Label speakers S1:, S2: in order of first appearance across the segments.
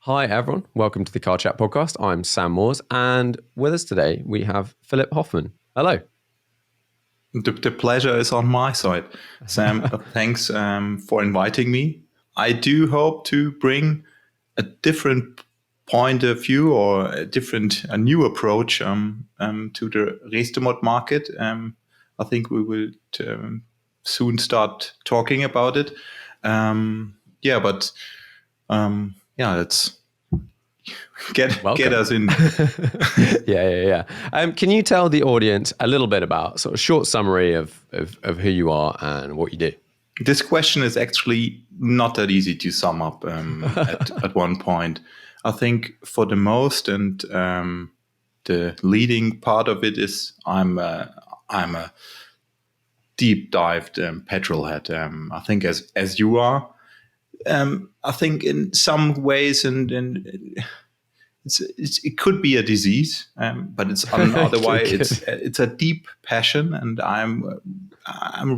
S1: Hi everyone, welcome to the Car Chat podcast. I'm Sam Moores, and with us today we have Philip Hoffman. Hello.
S2: The pleasure is on my side. Sam, thanks for inviting me. I do hope to bring a different point of view or a new approach to the Restomod market. I think we will soon start talking about it. Let's get us in.
S1: Yeah. Can you tell the audience a little bit about sort of short summary of who you are and what you do?
S2: This question is actually not that easy to sum up at one point. I think for the most and the leading part of it is I'm a deep dived petrol head. I think as you are. I think in some ways and it could be a disease, but it's otherwise it's a deep passion, and I'm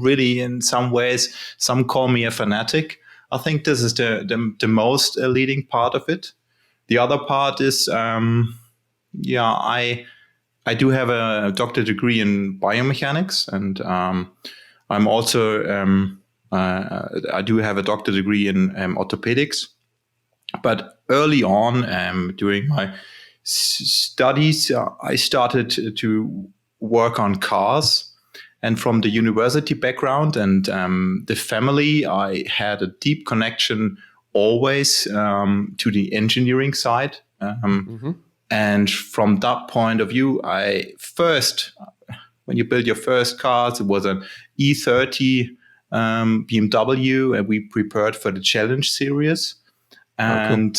S2: really in some ways. Some call me a fanatic. I think this is the most leading part of it. The other part is I do have a doctorate degree in biomechanics, and I'm also I do have a doctorate degree in orthopedics. But early on, during my studies, I started to work on cars. And from the university background and the family, I had a deep connection always to the engineering side. And from that point of view, when you build your first cars, it was an E30 BMW, and we prepared for the Challenge series. And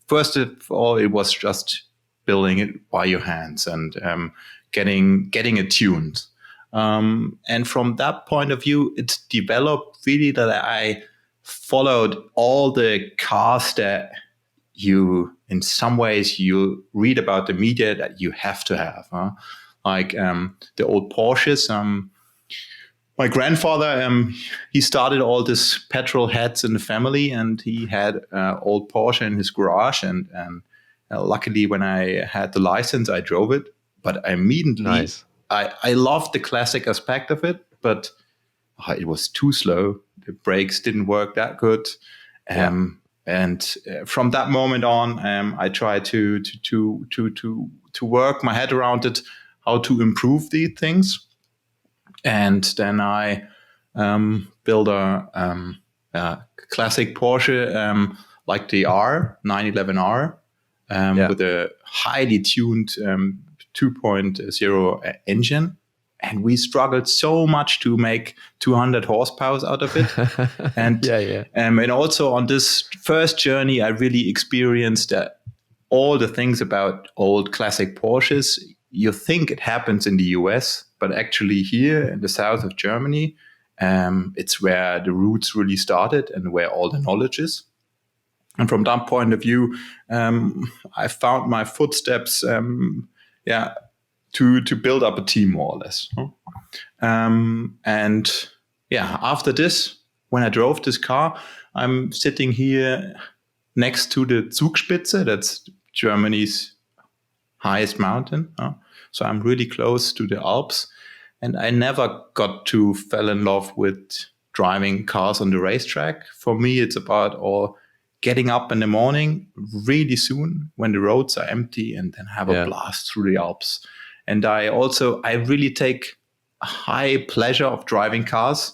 S2: first of all, it was just building it by your hands and getting it tuned. And from that point of view, it developed really that I followed all the cars that in some ways, you read about the media that you have to have, like the old Porsches. My grandfather, he started all this petrol heads in the family, and he had old Porsche in his garage. And luckily, when I had the license, I drove it. But immediately, I loved the classic aspect of it, but it was too slow. The brakes didn't work that good. And from that moment on, I tried to work my head around it, how to improve these things. And then I built a classic Porsche like the 911R with a highly tuned 2.0 engine. And we struggled so much to make 200 horsepower out of it. And and also on this first journey, I really experienced that all the things about old classic Porsches. You think it happens in the US, but actually here in the south of Germany, it's where the roots really started and where all the knowledge is. And from that point of view, I found my footsteps, to build up a team more or less. After this, when I drove this car, I'm sitting here next to the Zugspitze. That's Germany's highest mountain. So I'm really close to the Alps. And I never got to fall in love with driving cars on the racetrack. For me, it's about getting up in the morning really soon when the roads are empty and then have a blast through the Alps. And I really take a high pleasure of driving cars,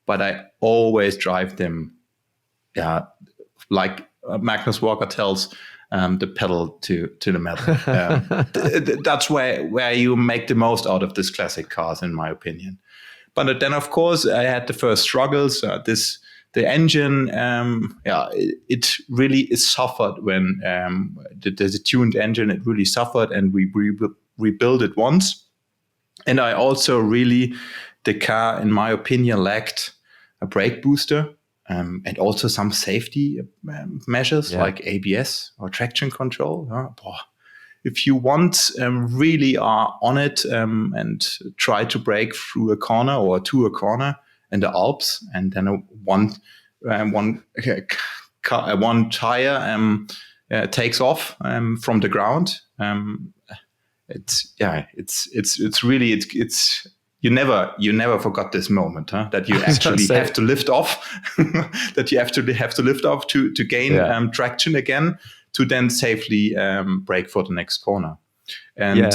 S2: but I always drive them, like Magnus Walker tells, the pedal to the metal. That's where you make the most out of these classic cars, in my opinion. But then, of course, I had the first struggles. The engine, it really suffered when the tuned engine. It really suffered, and we rebuilt it once. And I also the car, in my opinion, lacked a brake booster. And also some safety measures like ABS or traction control. If you really are on it and try to brake through a corner or to a corner in the Alps, and then one one tire takes off from the ground. It's really you never forgot this moment, that you actually have to lift off, that you have to lift off to gain traction again, to then safely brake for the next corner. And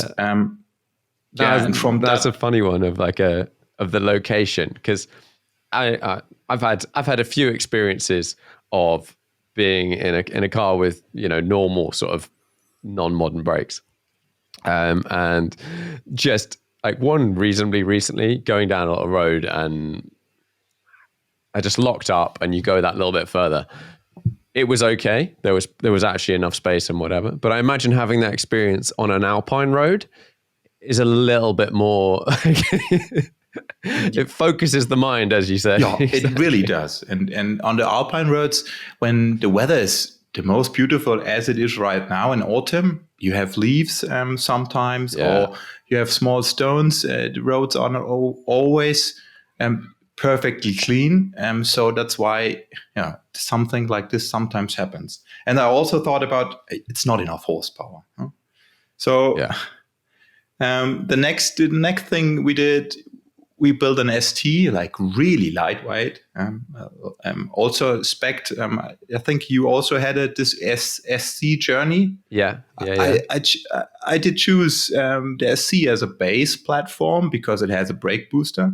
S1: that's a funny one of of the location, because I've had a few experiences of being in a car with normal sort of non-modern brakes, and just like one reasonably recently going down a road, and I just locked up, and you go that little bit further. It was okay. There was actually enough space and whatever. But I imagine having that experience on an alpine road is a little bit more. It focuses the mind, as you say.
S2: Yeah, it really does. And on the alpine roads, when the weather is the most beautiful as it is right now in autumn, you have leaves sometimes, or you have small stones. The roads are not always perfectly clean. So that's why something like this sometimes happens. And I also thought about, it's not enough horsepower. Huh? So the next thing we did, we built an ST, like really lightweight. Also spec'd. I think you also had this SC journey.
S1: Yeah.
S2: I did choose the SC as a base platform because it has a brake booster,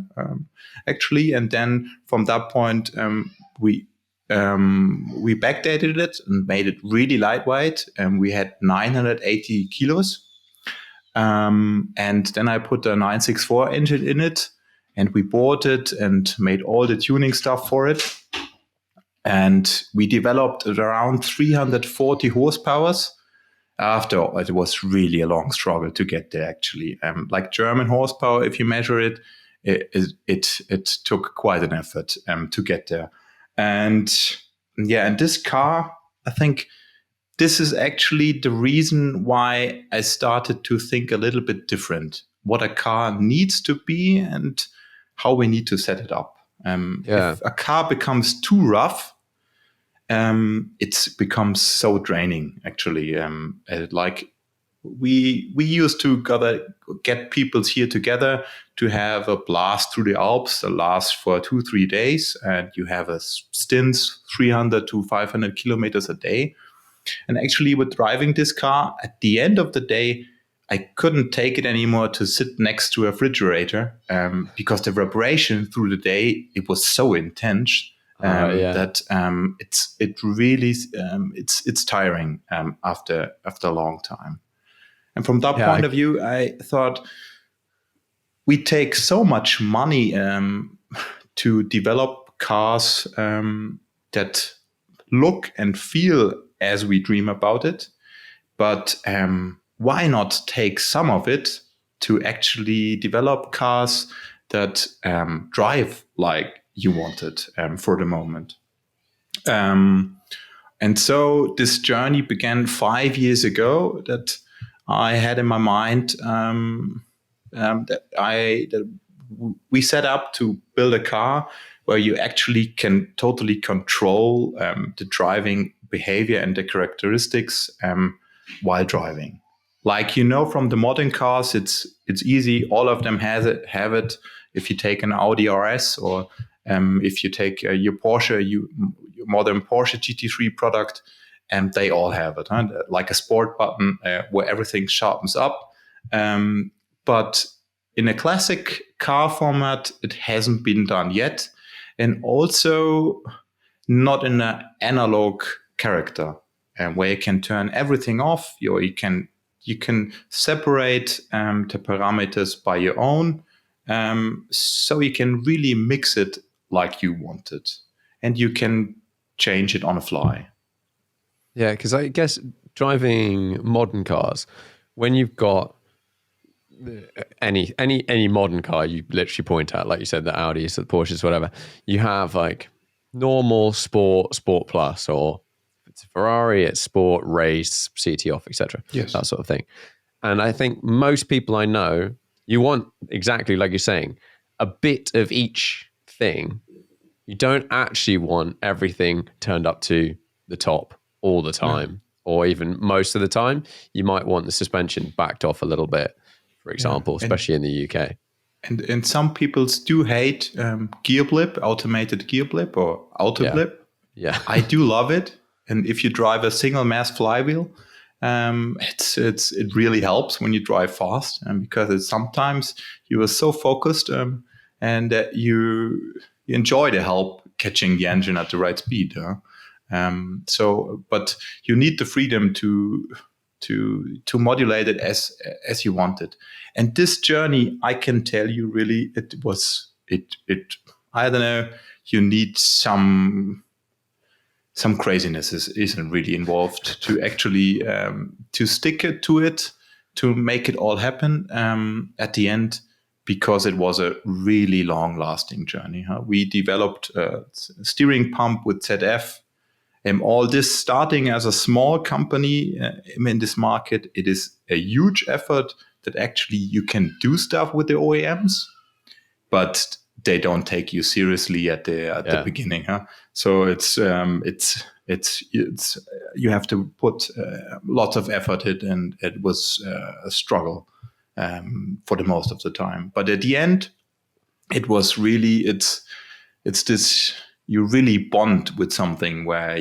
S2: actually. And then from that point, we backdated it and made it really lightweight. And we had 980 kilos. And then I put a 964 engine in it. And we bought it and made all the tuning stuff for it. And we developed around 340 horsepowers. After it was really a long struggle to get there, actually. Like German horsepower, if you measure it, it took quite an effort to get there. And this car, I think this is actually the reason why I started to think a little bit different. What a car needs to be and how we need to set it up. If a car becomes too rough, it becomes so draining, actually. Like we used to get people here together to have a blast through the Alps that lasts for 2-3 days, and you have a stints 300 to 500 kilometers a day. And actually, with driving this car, at the end of the day, I couldn't take it anymore to sit next to a refrigerator because the vibration through the day, it was so intense that it's tiring after a long time. And from that point of view, I thought we take so much money to develop cars that look and feel as we dream about it, but why not take some of it to actually develop cars that drive like you want it for the moment? And so this journey began 5 years ago, that I had in my mind that we set up to build a car where you actually can totally control the driving behavior and the characteristics while driving. Like, from the modern cars, it's easy. All of them have it. If you take an Audi RS, or if you take your Porsche, your modern Porsche GT3 product, and they all have it, huh? Like a sport button where everything sharpens up. But in a classic car format, it hasn't been done yet, and also not in an analog character, where you can turn everything off. You can separate the parameters by your own, so you can really mix it like you want it, and you can change it on the fly.
S1: Yeah, because I guess driving modern cars, when you've got any modern car, you literally point out, like you said, the Audis, the Porsches, whatever. You have like normal, sport plus, or if it's a Ferrari, it's sport, race, CT off, etc.
S2: Yes,
S1: that sort of thing. And I think most people I know, you want exactly like you're saying, a bit of each thing. You don't actually want everything turned up to the top all the time, or even most of the time. You might want the suspension backed off a little bit, for example, especially in the UK.
S2: And some people do hate gear blip, automated gear blip or auto blip.
S1: Yeah.
S2: I do love it. And if you drive a single mass flywheel, it really helps when you drive fast, and because sometimes you are so focused and that you enjoy the help catching the engine at the right speed. But you need the freedom to modulate it as you want it. And this journey, I can tell you, really, it I don't know, you need some craziness isn't really involved to actually to stick it to it, to make it all happen at the end, because it was a really long lasting journey. We developed a steering pump with ZF. All this starting as a small company in this market, it is a huge effort that actually you can do stuff with the OEMs, but they don't take you seriously at the beginning. So it's you have to put lots of effort in, and it was a struggle for the most of the time. But at the end, it was really it's this, you really bond with something where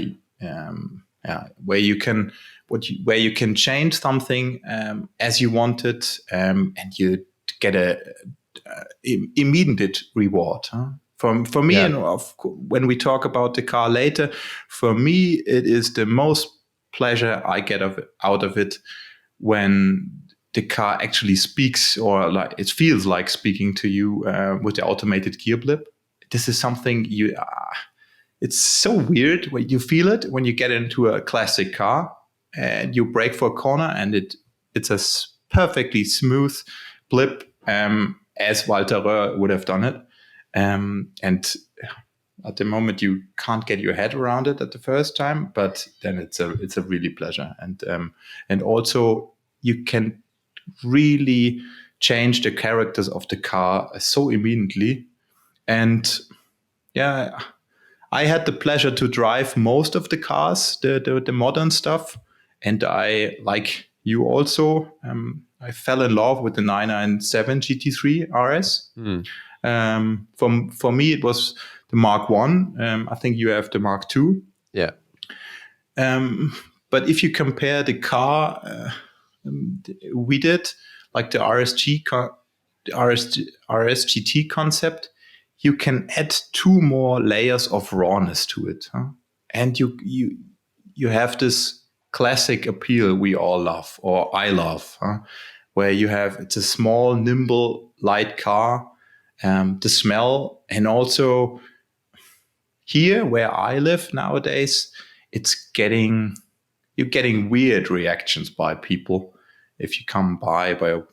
S2: you can change something as you want it, and you get a immediate reward. For me, and when we talk about the car later, for me it is the most pleasure I get out of it when the car actually speaks, or like it feels like speaking to you with the automated gear blip. This is something it's so weird when you feel it when you get into a classic car and you brake for a corner, and it's a perfectly smooth blip, as Walter Röhr would have done it. And at the moment you can't get your head around it at the first time, but then it's a really pleasure. And also you can really change the characters of the car so immediately. And I had the pleasure to drive most of the cars, the modern stuff, and I, like you also, I fell in love with the 997 GT3 RS. For me, it was the Mark 1. I think you have the Mark 2.
S1: Yeah.
S2: But if you compare the car we did, like the RSGT concept, you can add 2 more layers of rawness to it. And you have this classic appeal we all love, or I love, where it's a small, nimble, light car, the smell, and also here where I live nowadays, you're getting weird reactions by people if you come by a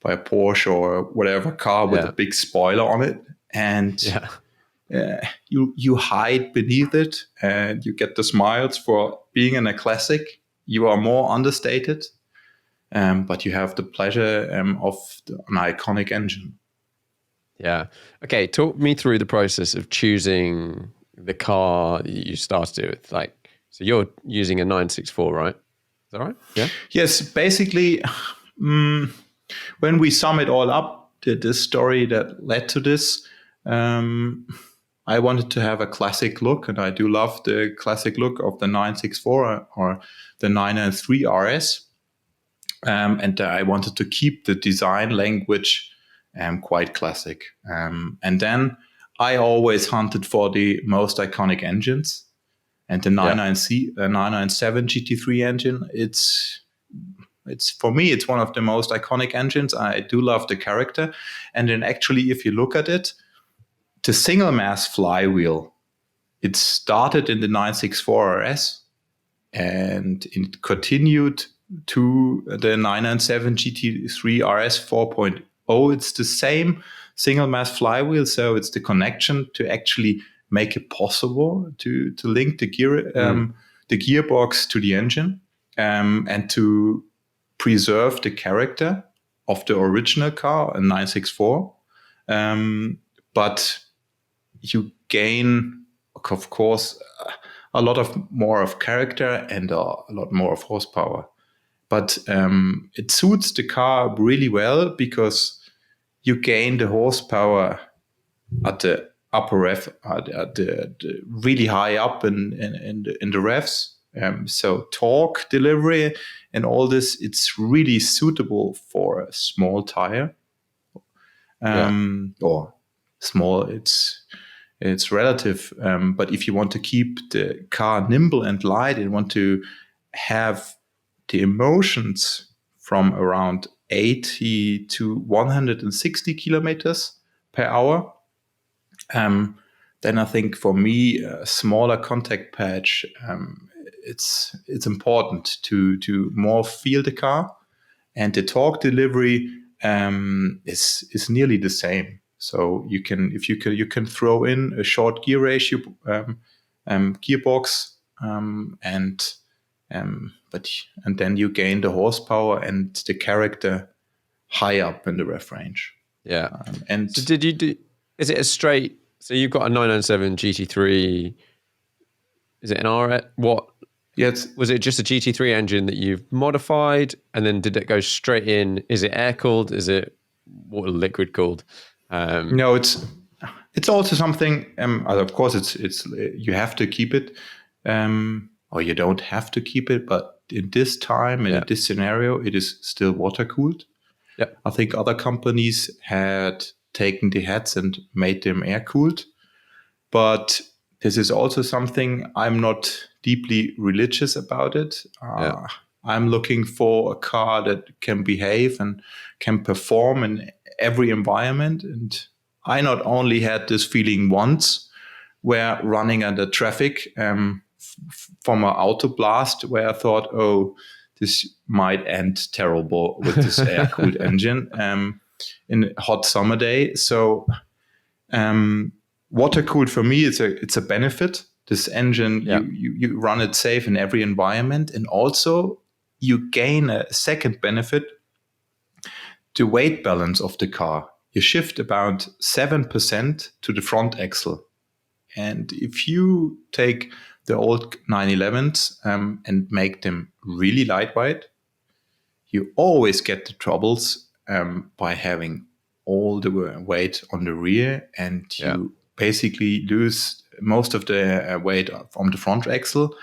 S2: Porsche or whatever car with a big spoiler on it, and you hide beneath it, and you get the smiles for being in a classic. You are more understated, but you have the pleasure of an iconic engine.
S1: Yeah. Okay. Talk me through the process of choosing the car you started with. Like, so you're using a 964, right? Is that right? Yeah.
S2: Yes. Basically, when we sum it all up, the story that led to this, I wanted to have a classic look, and I do love the classic look of the 964 or the 993 RS. And I wanted to keep the design language quite classic. And then I always hunted for the most iconic engines. And the 997 GT3 engine, it's for me, it's one of the most iconic engines. I do love the character. And then actually, if you look at it, the single mass flywheel, it started in the 964 RS and it continued to the 997 GT3 RS 4.0. It's the same single mass flywheel, so it's the connection to actually make it possible to link the gearbox to the engine, and to preserve the character of the original car, a 964. But you gain, of course, a lot of more of character and a lot more of horsepower. But it suits the car really well because you gain the horsepower at the upper ref, at the really high up in the revs. So torque delivery and all this, it's really suitable for a small tire. Or small, it's relative. But if you want to keep the car nimble and light and want to have the emotions from around 80 to 160 kilometers per hour, then I think for me, a smaller contact patch, it's important to more feel the car, and the torque delivery is nearly the same. So you can throw in a short gear ratio gearbox, and then you gain the horsepower and the character high up in the ref range.
S1: Yeah.
S2: And
S1: so did you do? Is it a straight? So you've got a 997 GT3. Is it an RS? What?
S2: yes,
S1: Was it just a GT3 engine that you've modified, and then did it go straight in? Is it air cooled? Is it water liquid cooled?
S2: No, it's also something. Of course, it's you have to keep it, or you don't have to keep it. But in this time and in this scenario, it is still water cooled.
S1: Yeah,
S2: I think other companies had taken the heads and made them air cooled, but this is also something I'm not deeply religious about it. I'm looking for a car that can behave and can perform in every environment. And I not only had this feeling once where running under traffic from an auto blast where I thought, oh, this might end terrible with this air-cooled engine in a hot summer day. So water-cooled for me, it's a benefit. This engine, you run it safe in every environment. And also you gain a second benefit, the weight balance of the car. You shift about 7% to the front axle. And if you take the old 911s and make them really lightweight, you always get the troubles by having all the weight on the rear, and you basically lose most of the weight from the front axle.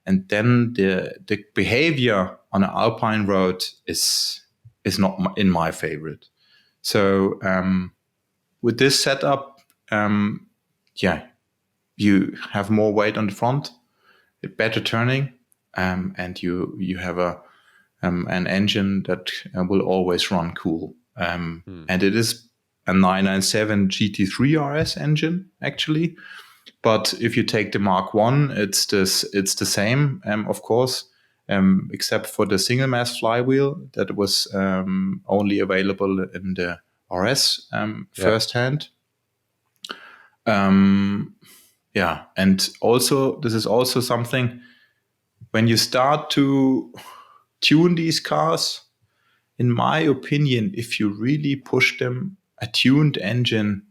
S2: And then the behavior on an alpine road is not in my favorite. So with this setup, you have more weight on the front, better turning, and you have an engine that will always run cool. And it is a 997 GT3 RS engine, actually. But if you take the Mark 1, it's the same, of course, except for the single mass flywheel that was only available in the RS firsthand. And also this is also something when you start to tune these cars, in my opinion, if you really push them, a tuned engine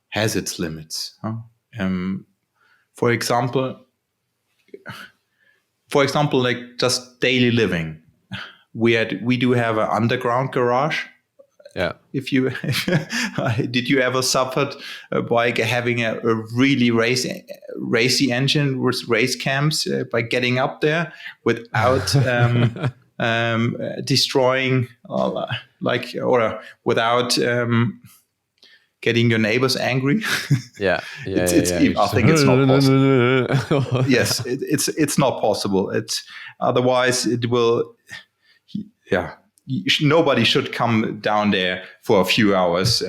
S2: has its limits. For example, like just daily living. We do have an underground garage.
S1: Yeah.
S2: If you did you ever suffered by having a really racy engine with race cams by getting up there without destroying or without getting your neighbors angry?
S1: I
S2: think it's not possible. Yes, it's not possible. Otherwise it will. Yeah. Nobody should come down there for a few hours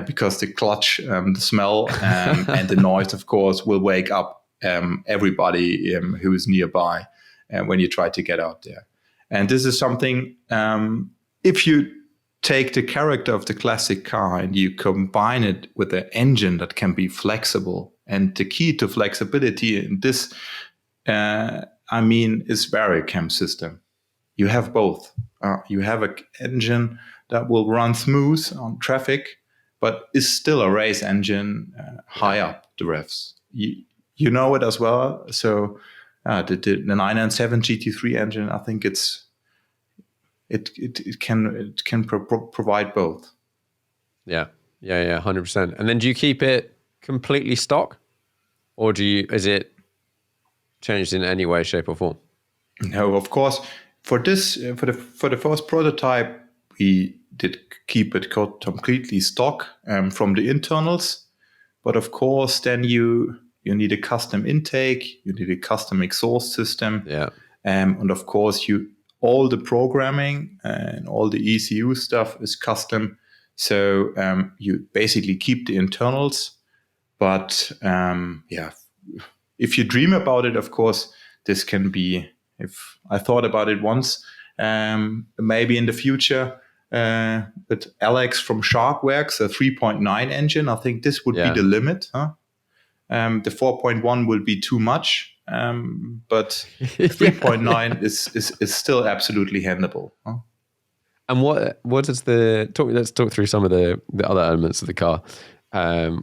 S2: because the clutch, the smell, and the noise, of course, will wake up everybody who is nearby when you try to get out there. And this is something, if you take the character of the classic car and you combine it with an engine that can be flexible, and the key to flexibility in this, is Varicam system. You have both. You have an engine that will run smooth on traffic, but is still a race engine high up the revs. you know it as well. So the 997 GT3 engine, I think it can provide both.
S1: Yeah, 100%. And then do you keep it completely stock, or is it changed in any way, shape, or form?
S2: No, of course. For this, for the first prototype, we did keep it completely stock from the internals. But of course, then you need a custom intake, you need a custom exhaust system, and of course, all the programming and all the ECU stuff is custom. So you basically keep the internals, but if you dream about it, of course, this can be. If I thought about it once, maybe in the future, with Alex from Sharkworks, a 3.9 engine, I think this would be the limit. Huh? The 4.1 will be too much, but 3.9 is still absolutely handleable. Huh?
S1: And what is the talk? Let's talk through some of the other elements of the car.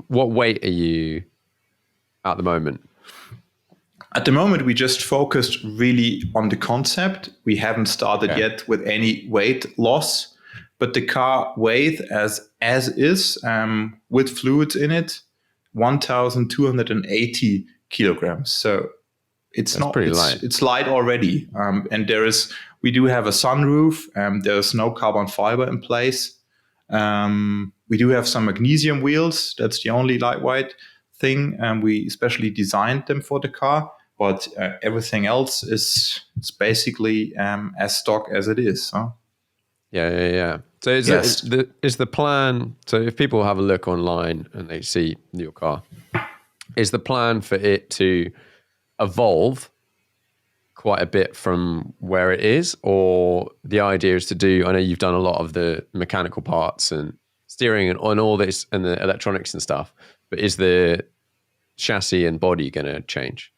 S1: What weight are you at the moment?
S2: At the moment, we just focused really on the concept. We haven't started yet with any weight loss, but the car weighs as is with fluids in it, 1,280 kilograms. So it's
S1: pretty light.
S2: It's light already, and we do have a sunroof. There's no carbon fiber in place. We do have some magnesium wheels. That's the only lightweight thing. We especially designed them for the car. But everything else is basically as stock as it is. Huh?
S1: Yeah. So is the plan? So if people have a look online and they see your car, is the plan for it to evolve quite a bit from where it is, or the idea is to do? I know you've done a lot of the mechanical parts and steering and on all this and the electronics and stuff, but is the chassis and body going to change?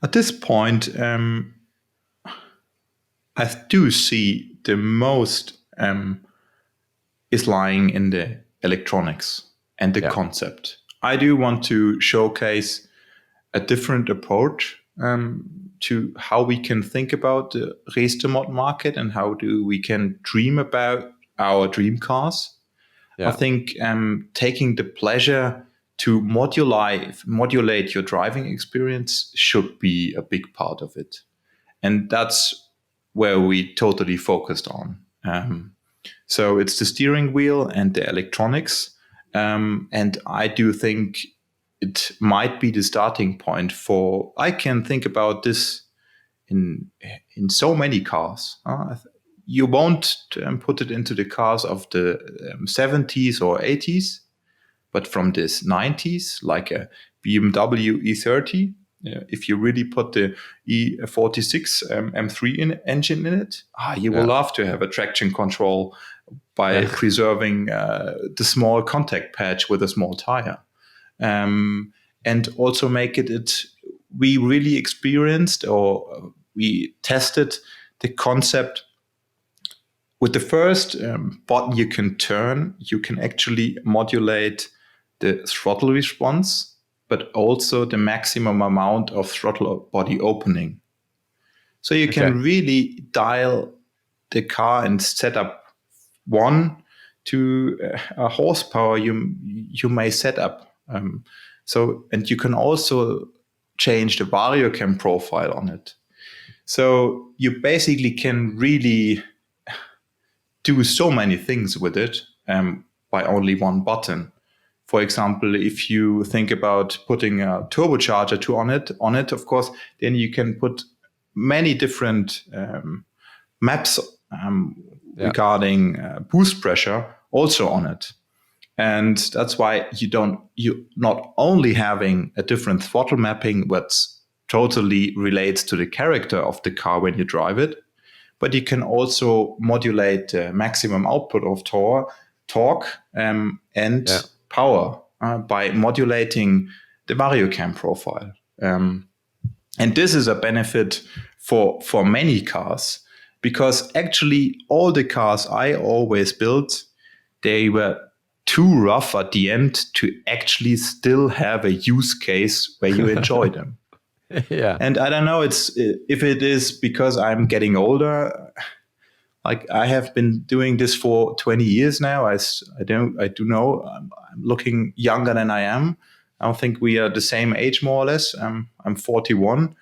S2: At this point, I do see the most is lying in the electronics and the concept. I do want to showcase a different approach to how we can think about the Restomod market and how we can dream about our dream cars. I think taking the pleasure to modulate your driving experience should be a big part of it. And that's where we totally focused on. So it's the steering wheel and the electronics. And I do think it might be the starting point I can think about this in so many cars. You won't put it into the cars of the 70s or 80s. But from this 90s, like a BMW E30, if you really put the E46 M3 engine in it, you will love to have a traction control by preserving the small contact patch with a small tire. And also make it we really experienced or we tested the concept. With the first button you can turn, you can actually modulate the throttle response, but also the maximum amount of throttle body opening. So you can really dial the car and set up 1 to a horsepower you may set up. And you can also change the variocam profile on it. So you basically can really do so many things with it by only one button. For example, if you think about putting a turbocharger on it, of course, then you can put many different maps regarding boost pressure also on it. And that's why you not only having a different throttle mapping, what totally relates to the character of the car when you drive it, but you can also modulate the maximum output of torque and power by modulating the variocam profile. And this is a benefit for many cars, because actually all the cars I always built, they were too rough at the end to actually still have a use case where you enjoy them.
S1: Yeah.
S2: And I don't know, if it is because I'm getting older. Like, I have been doing this for 20 years now. I do know I'm looking younger than I am. I don't think we are the same age, more or less. I'm 41.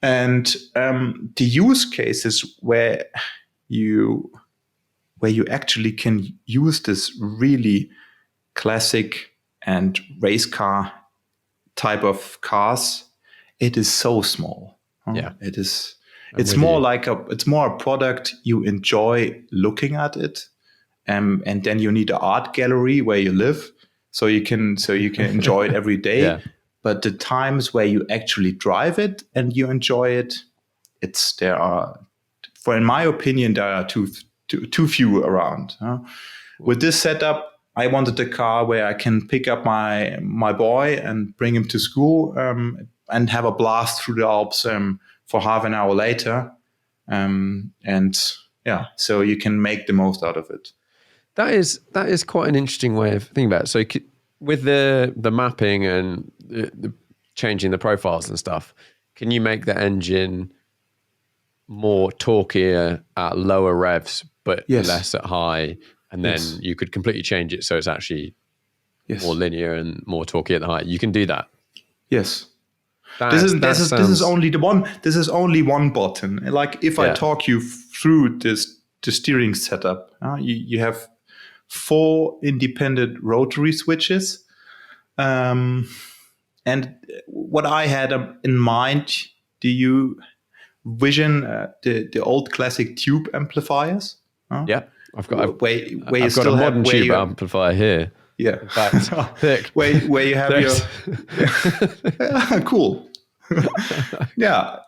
S2: And the use cases where you actually can use this really classic and race car type of cars, it is so small.
S1: Yeah.
S2: It is.
S1: I'm
S2: It's
S1: with
S2: more
S1: you.
S2: like it's more a product you enjoy looking at it, and then you need an art gallery where you live, so you can enjoy it every day.
S1: Yeah.
S2: But the times where you actually drive it and you enjoy it, in my opinion, there are too few around. With this setup, I wanted a car where I can pick up my boy and bring him to school, and have a blast through the Alps for half an hour later. So you can make the most out of it.
S1: That is quite an interesting way of thinking about it. So with the mapping and the changing the profiles and stuff, can you make the engine more torquier at lower revs, but
S2: Yes.
S1: less at high? And then
S2: Yes.
S1: you could completely change it so it's actually
S2: Yes.
S1: more linear and more torquey at the high. You can do that.
S2: Yes.
S1: That
S2: This
S1: sounds
S2: is only the one. This is only one button. Like, if I
S1: Yeah.
S2: talk you through the steering setup, you have 4 independent rotary switches, and what I had in mind. Do you vision the old classic tube amplifiers?
S1: Yeah. I've got
S2: Where you
S1: I've got
S2: still
S1: a
S2: have
S1: modern
S2: where
S1: tube
S2: you
S1: amplifier here.
S2: yeah
S1: In fact, thick.
S2: where you have your cool. Yeah,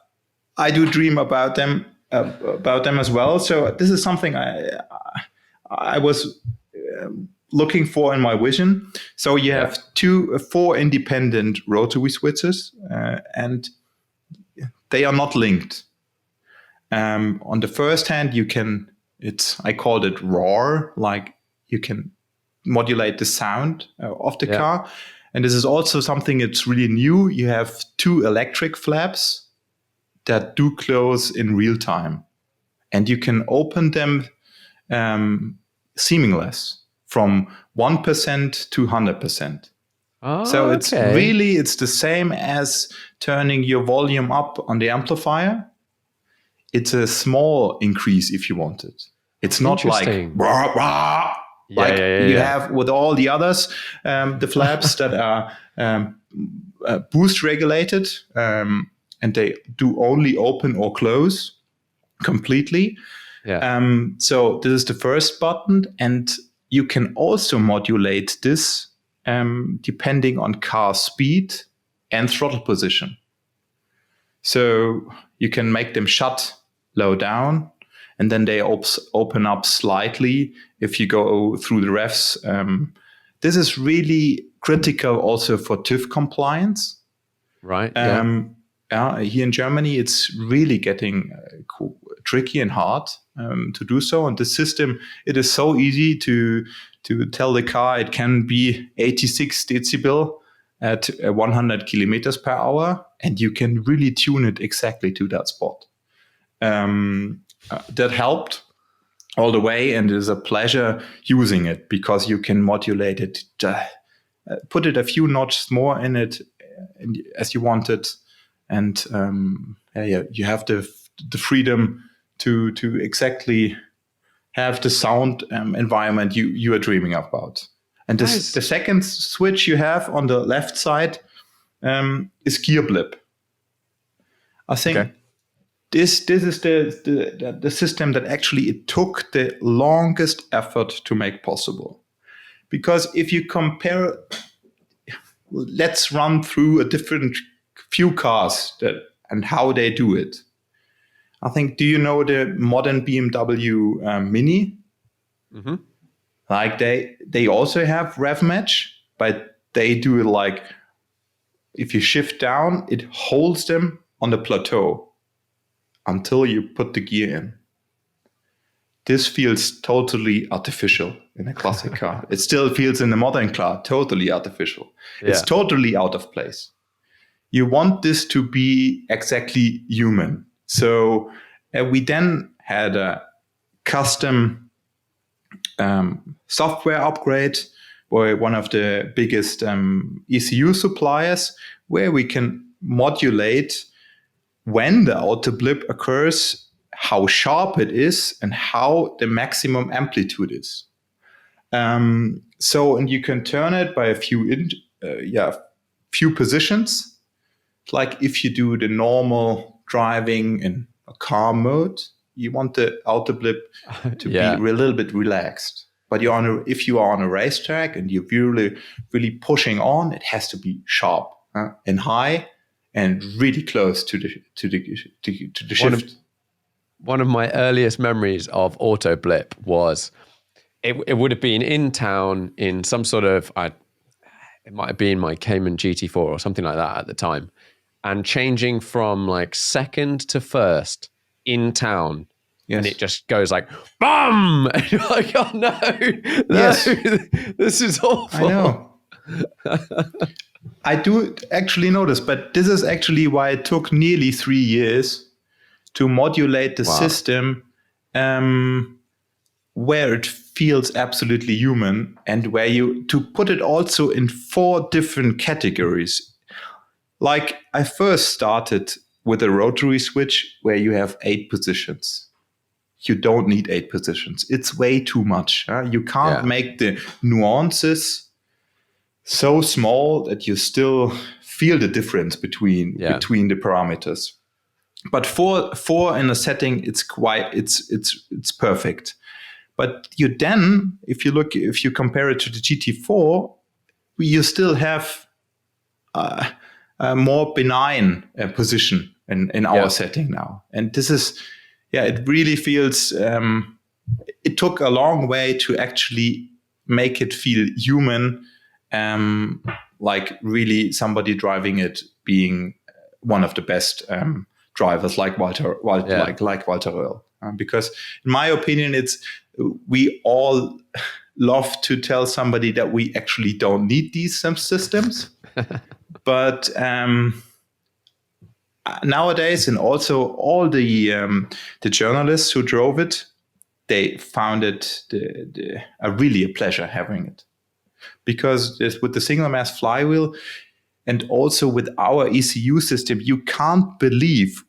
S2: I do dream about them as well. So this is something I was looking for in my vision. So you have 4 independent rotary switches, and they are not linked. On the first hand, I called it roar, like you can modulate the sound of the car. And this is also something that's really new. You have 2 electric flaps that do close in real time, and you can open them seamless from 1% to 100%.
S1: Oh,
S2: So it's
S1: okay.
S2: the same as turning your volume up on the amplifier. It's a small increase if you want it. It's not like
S1: Interesting.
S2: rah, rah, like you have with all the others, the flaps that are boost regulated, and they do only open or close completely.
S1: Yeah.
S2: So this is the first button, and you can also modulate this depending on car speed and throttle position. So you can make them shut low down, and then they open up slightly if you go through the revs. This is really critical also for TÜV compliance.
S1: Right.
S2: Here in Germany, it's really getting tricky and hard to do so. And the system, it is so easy to tell the car it can be 86 decibel at 100 kilometers per hour, and you can really tune it exactly to that spot. That helped all the way, and it is a pleasure using it because you can modulate it, put it a few notches more in it as you want it, and you have the freedom to exactly have the sound environment you are dreaming about. And the second switch you have on the left side is gear blip. I think this is the system that actually it took the longest effort to make possible. Because if you compare, let's run through a different few cars and how they do it. I think, do you know the modern BMW Mini?
S1: Mm-hmm.
S2: Like they also have rev match, but they do it like if you shift down, it holds them on the plateau until you put the gear in. this feels totally artificial in a classic car. It still feels in a modern car totally artificial.
S1: Yeah.
S2: It's totally out of place. You want this to be exactly human. So we then had a custom software upgrade by one of the biggest ECU suppliers, where we can modulate when the auto blip occurs, how sharp it is, and how the maximum amplitude is. And you can turn it by a few positions. Like if you do the normal driving in a car mode, you want the auto blip to be a little bit relaxed. But if you are on a racetrack and you're really pushing on, it has to be sharp and high and really close to the shift.
S1: One of my earliest memories of auto blip was it would have been in town in some sort of it might have been my Cayman GT4 or something like that at the time, and changing from like second to first in town. Yes. And it just goes like, BAM! And you're like, oh no, yes. This is awful.
S2: I know. I do actually know this, but this is actually why it took nearly 3 years to modulate the system where it feels absolutely human, and to put it also in 4 different categories. Like I first started with a rotary switch where you have 8 positions. You don't need 8 positions. It's way too much. You can't make the nuances so small that you still feel the difference between the parameters. But for in a setting, it's perfect. But you then, if you compare it to the GT4, you still have a more benign position in our setting now. And this is, it really feels, it took a long way to actually make it feel human, like really somebody driving it being one of the best drivers like Walter Röhrl. Because in my opinion, we all love to tell somebody that we actually don't need these systems. But nowadays, and also all the journalists who drove it, they found it really a pleasure having it, because with the single mass flywheel and also with our ECU system, you can't believe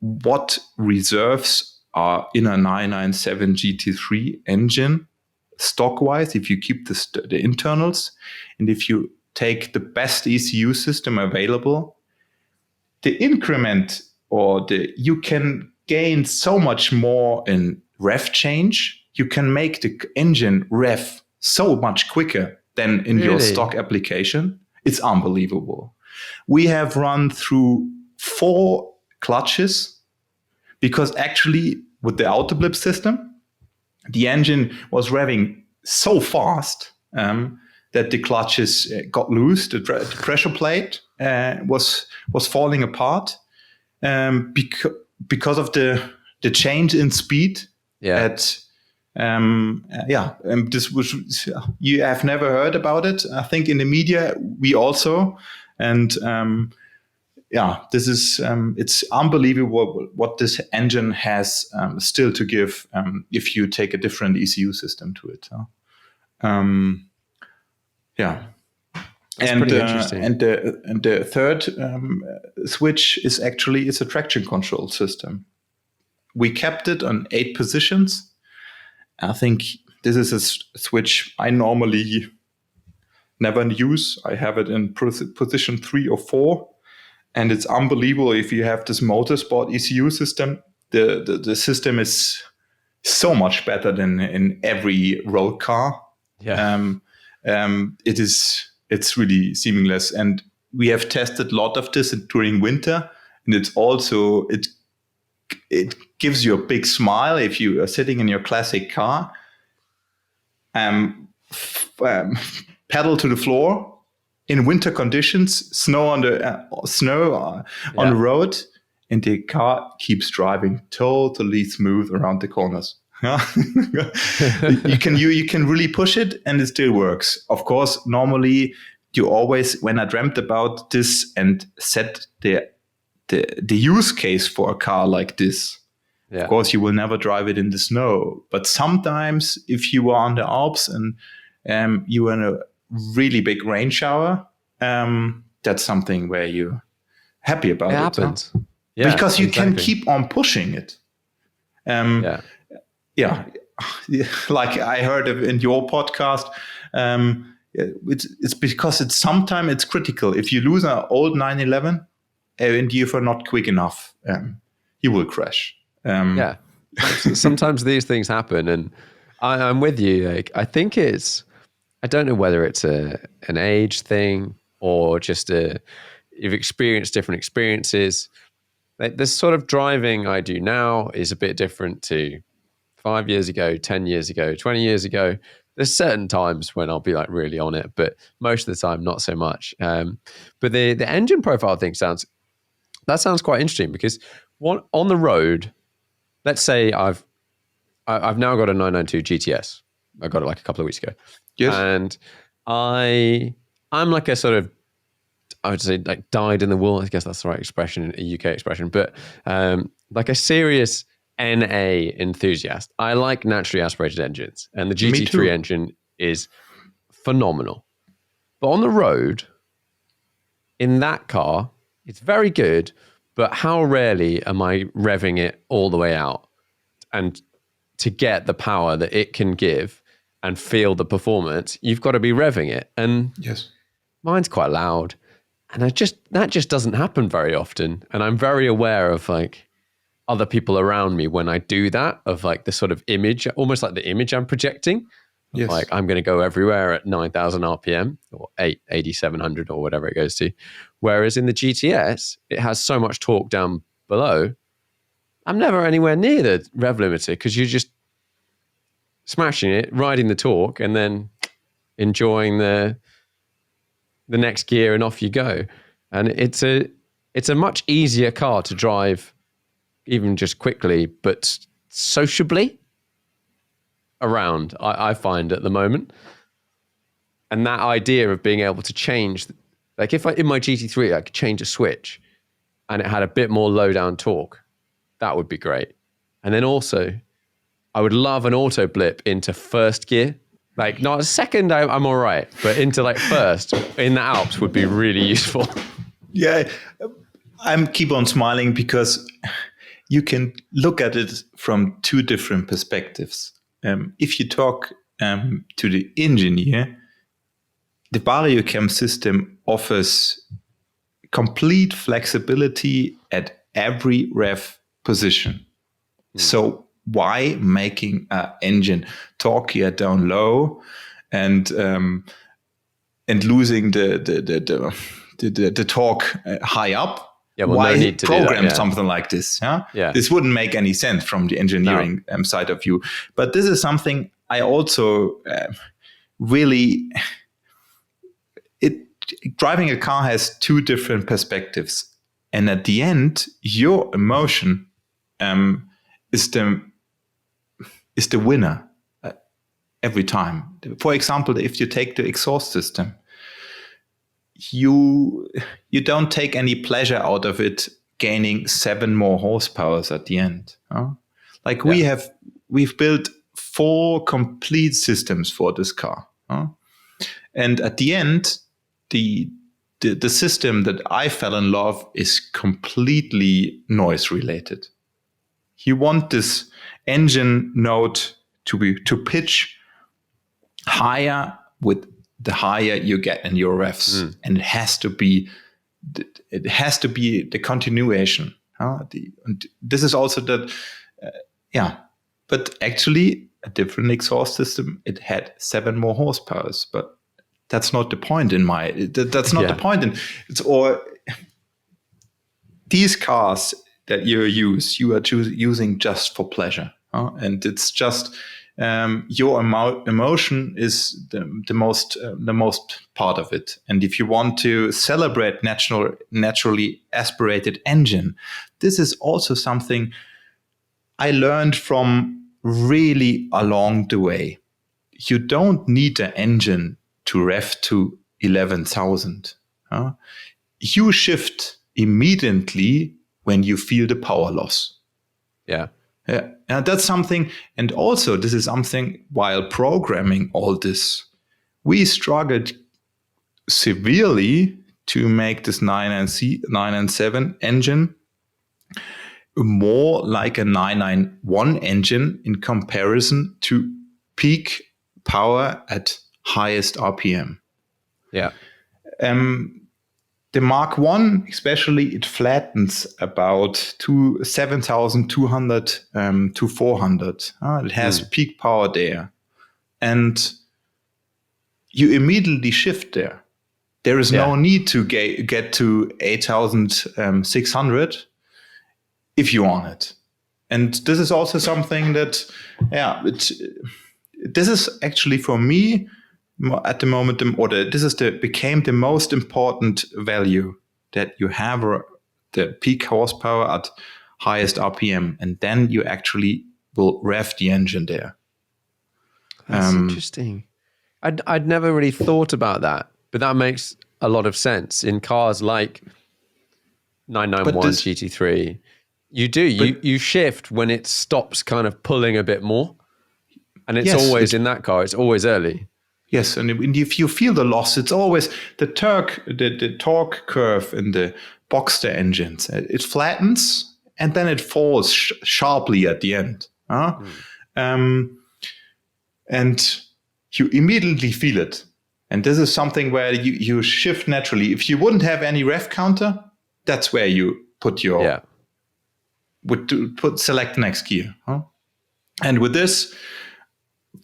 S2: what reserves are in a 997 GT3 engine stock-wise if you keep the internals, and if you take the best ECU system available, the increment you can gain so much more in rev change. You can make the engine rev so much quicker than in your stock application. It's unbelievable. We have run through 4 clutches because actually with the auto blip system, the engine was revving so fast that the clutches got loose. The pressure plate was falling apart because of the change in speed. This was, you have never heard about it. I think in the media we also, and this is it's unbelievable what this engine has still to give if you take a different ECU system to it.
S1: That's pretty interesting.
S2: And the third switch is actually a traction control system. We kept it on 8 positions. I think this is a switch I normally never use. I have it in position 3 or 4, and it's unbelievable. If you have this Motorsport ECU system, the system is so much better than in every road car. It's really seamless, and we have tested a lot of this during winter, and it's also it gives you a big smile if you are sitting in your classic car, pedal to the floor in winter conditions, snow on the road, and the car keeps driving totally smooth around the corners. Yeah? you can really push it and it still works. Of course, normally you always, when I dreamt about this and set the use case for a car like this, of course, you will never drive it in the snow. But sometimes if you are on the Alps and you are in a really big rain shower, that's something where you're happy about it.
S1: Happens.
S2: Huh?
S1: Yeah,
S2: because you
S1: exactly.
S2: can keep on pushing it. Yeah. Like I heard in your podcast, it's because sometimes it's critical. If you lose an old 911 and you're not quick enough, you will crash.
S1: Sometimes these things happen, and I'm with you. Like, I think I don't know whether it's an age thing or just you've experienced different experiences. Like, the sort of driving I do now is a bit different to 5 years ago, 10 years ago, 20 years ago. There's certain times when I'll be like really on it, but most of the time not so much. But the engine profile thing sounds quite interesting, because on the road, let's say I've now got a 992 GTS. I got it like a couple of weeks ago.
S2: Yes.
S1: And I'm like a sort of, I would say, like dyed in the wool. I guess that's the right expression, a UK expression, but like a serious NA enthusiast. I like naturally aspirated engines, and the GT3 engine is phenomenal. But on the road, in that car, it's very good, but how rarely am I revving it all the way out and to get the power that it can give and feel the performance, you've got to be revving it. And
S2: yes,
S1: mine's quite loud. And that just doesn't happen very often. And I'm very aware of like other people around me when I do that, of like the sort of image, almost like the image I'm projecting.
S2: Yes.
S1: Like I'm going to go everywhere at 9,000 RPM or 8,700 or whatever it goes to. Whereas in the GTS, it has so much torque down below. I'm never anywhere near the rev limiter, because you're just smashing it, riding the torque, and then enjoying the next gear, and off you go. And it's a much easier car to drive, even just quickly, but sociably around, I find at the moment. And that idea of being able to change, like if in my GT3 I could change a switch and it had a bit more low down torque, that would be great. And then also, I would love an auto blip into first gear. Like, not a second, I'm all right, but into like first in the Alps would be really useful.
S2: Yeah, I'm keep on smiling because you can look at it from two different perspectives. If you talk to the engineer, the Variochem system offers complete flexibility at every rev position. So why making an engine torquier down low and losing the torque high up?
S1: Yeah, well,
S2: why
S1: no need to
S2: program
S1: do that,
S2: something like this?
S1: Yeah.
S2: This wouldn't make any sense from the engineering side of view. But this is something I also really... Driving a car has two different perspectives. And at the end, your emotion is the winner every time. For example, if you take the exhaust system, you don't take any pleasure out of it gaining 7 more horsepowers at the end. Like we've built 4 complete systems for this car. And at the end, the system that I fell in love is completely noise related. You want this engine note to pitch higher with the higher you get in your revs, and it has to be the continuation. And this is also that, But actually, a different exhaust system, it had 7 more horsepowers, but that's not the point that's not the point. And these cars that you are using just for pleasure. And it's just your emotion is the most part of it. And if you want to celebrate naturally aspirated engine, this is also something I learned from really along the way. You don't need an engine to rev to 11,000. You shift immediately when you feel the power loss.
S1: Yeah.
S2: Yeah, and that's something. And also, this is something while programming all this, we struggled severely to make this 997 engine more like a 991 engine in comparison to peak power at highest RPM.
S1: Yeah.
S2: The Mark 1, especially, it flattens about 7,200 to 400. It has peak power there. And you immediately shift there. There is no need to get to 8,600 if you want it. And this is also something that, this is actually for me at the moment, became the most important value, that you have the peak horsepower at highest RPM, and then you actually will rev the engine there.
S1: That's interesting. I'd never really thought about that, but that makes a lot of sense in cars like 991 GT3. You shift when it stops kind of pulling a bit more, and it's always in that car. It's always early.
S2: Yes, and if you feel the loss, it's always the torque curve in the Boxster engines. It flattens and then it falls sharply at the end. And you immediately feel it. And this is something where you shift naturally. If you wouldn't have any rev counter, that's where you put your select next gear. And with this,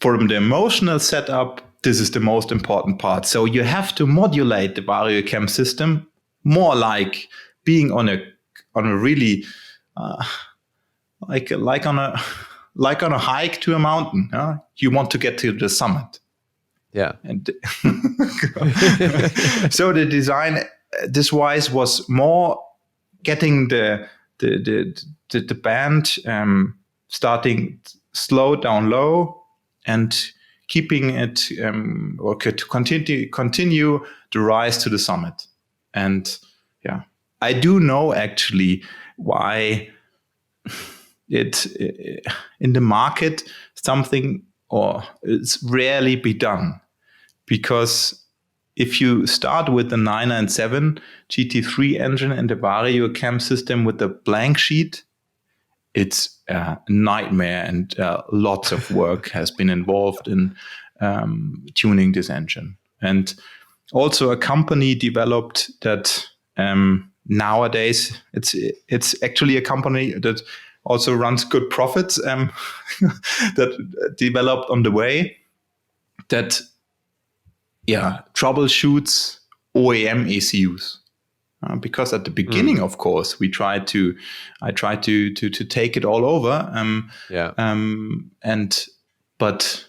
S2: for the emotional setup, this is the most important part. So you have to modulate the VarioCam system more like being on a really like on a hike to a mountain. You want to get to the summit.
S1: Yeah.
S2: And so the design this wise was more getting the band starting slow down low and keeping it to continue the rise to the summit. And I do know actually why it in the market something or it's rarely be done, because if you start with the 997 GT3 engine and the VarioCam system with the blank sheet, it's a nightmare, and lots of work has been involved in tuning this engine. And also a company developed that nowadays it's actually a company that also runs good profits that developed on the way that troubleshoots OEM ECUs. Because at the beginning, of course, I tried to take it all over. But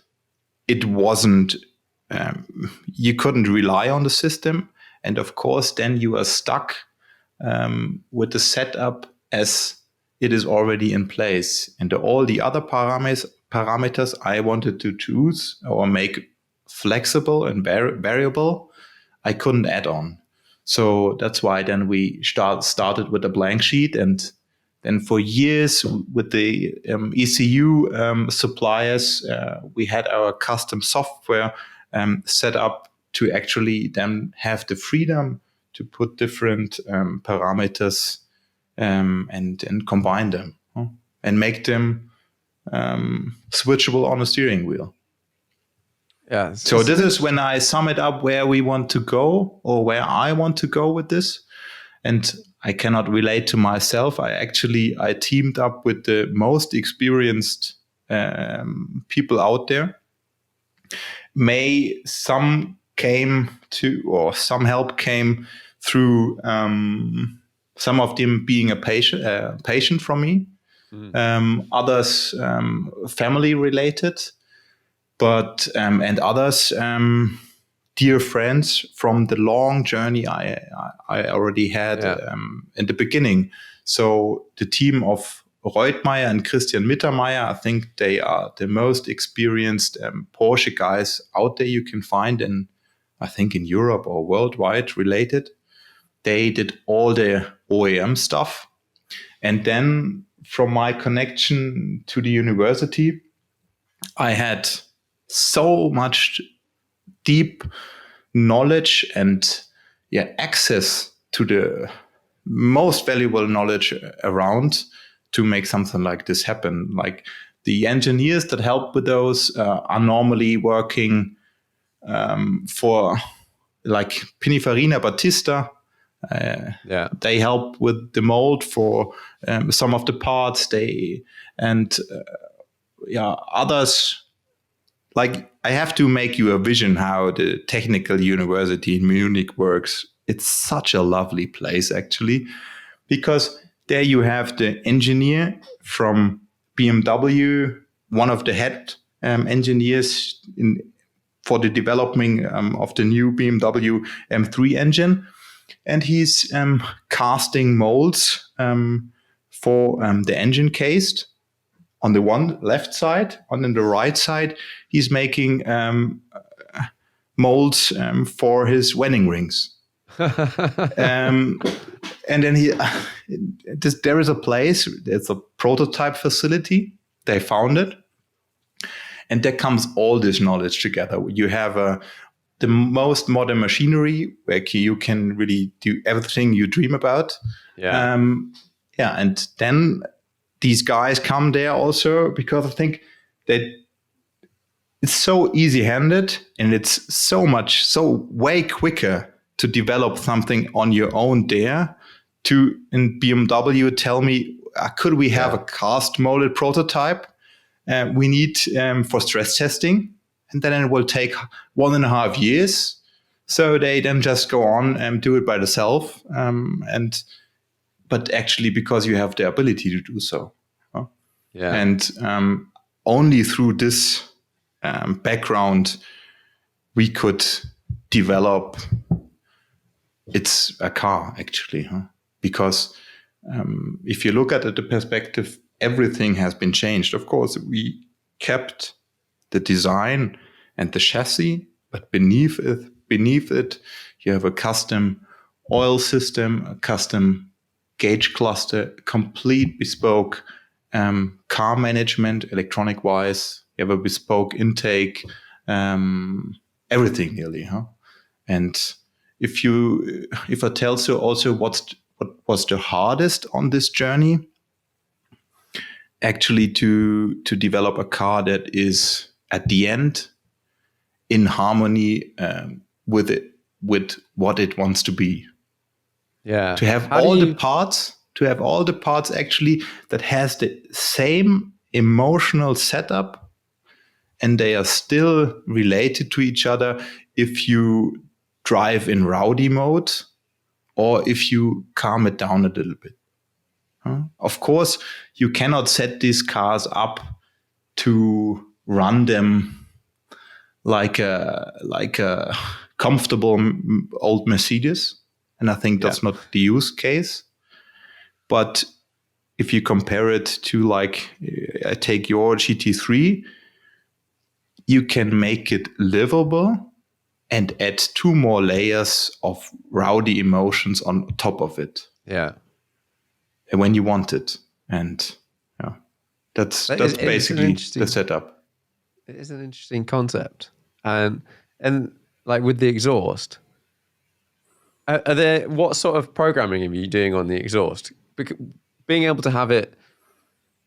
S2: it wasn't. You couldn't rely on the system, and of course, then you are stuck with the setup as it is already in place, and all the other parameters I wanted to choose or make flexible and variable, I couldn't add on. So that's why then we started with a blank sheet, and then for years with the ECU suppliers, we had our custom software set up to actually then have the freedom to put different parameters and combine them and make them switchable on a steering wheel.
S1: Yeah.
S2: So this is when I sum it up where we want to go, or where I want to go with this. And I cannot relate to myself. I teamed up with the most experienced people out there. Some help came through some of them being a patient from me, others family related. But and others, dear friends from the long journey I already had in the beginning. So the team of Reutmeier and Christian Mittermeier. I think they are the most experienced Porsche guys out there you can find I think in Europe or worldwide related. They did all the OEM stuff. And then from my connection to the university, I had so much deep knowledge and access to the most valuable knowledge around to make something like this happen. Like the engineers that help with those are normally working for like Pininfarina Battista. They help with the mold for some of the parts. Others. Like I have to make you a vision how the technical university in Munich works. It's such a lovely place actually, because there you have the engineer from BMW, one of the head engineers for the developing of the new BMW M3 engine. And he's casting molds for the engine case on the one left side. On the right side, he's making molds for his wedding rings. And then there is a place, it's a prototype facility. They found it. And there comes all this knowledge together. You have the most modern machinery where you can really do everything you dream about. And then these guys come there also because I think that it's so easy-handed and it's so way quicker to develop something on your own there. In BMW, tell me, could we have a cast molded prototype? We need for stress testing, and then it will take 1.5 years. So they then just go on and do it by themselves. But actually, because you have the ability to do so. And only through this background, we could develop it's a car actually, because if you look at it, the perspective, everything has been changed. Of course, we kept the design and the chassis, but beneath it, you have a custom oil system, a custom gauge cluster, complete bespoke car management, electronic wise. You have a bespoke intake, everything nearly, And if I tell you also what was the hardest on this journey, actually to develop a car that is at the end in harmony with what it wants to be.
S1: Yeah.
S2: To have all the parts actually that has the same emotional setup, and they are still related to each other if you drive in rowdy mode or if you calm it down a little bit. Of course, you cannot set these cars up to run them like a comfortable old Mercedes, and I think that's not the use case. But if you compare it to, like, I take your GT3, you can make it livable and add 2 more layers of rowdy emotions on top of it.
S1: Yeah.
S2: And when you want it. And that's basically the setup.
S1: It is an interesting concept. And like with the exhaust, what sort of programming are you doing on the exhaust? Because being able to have it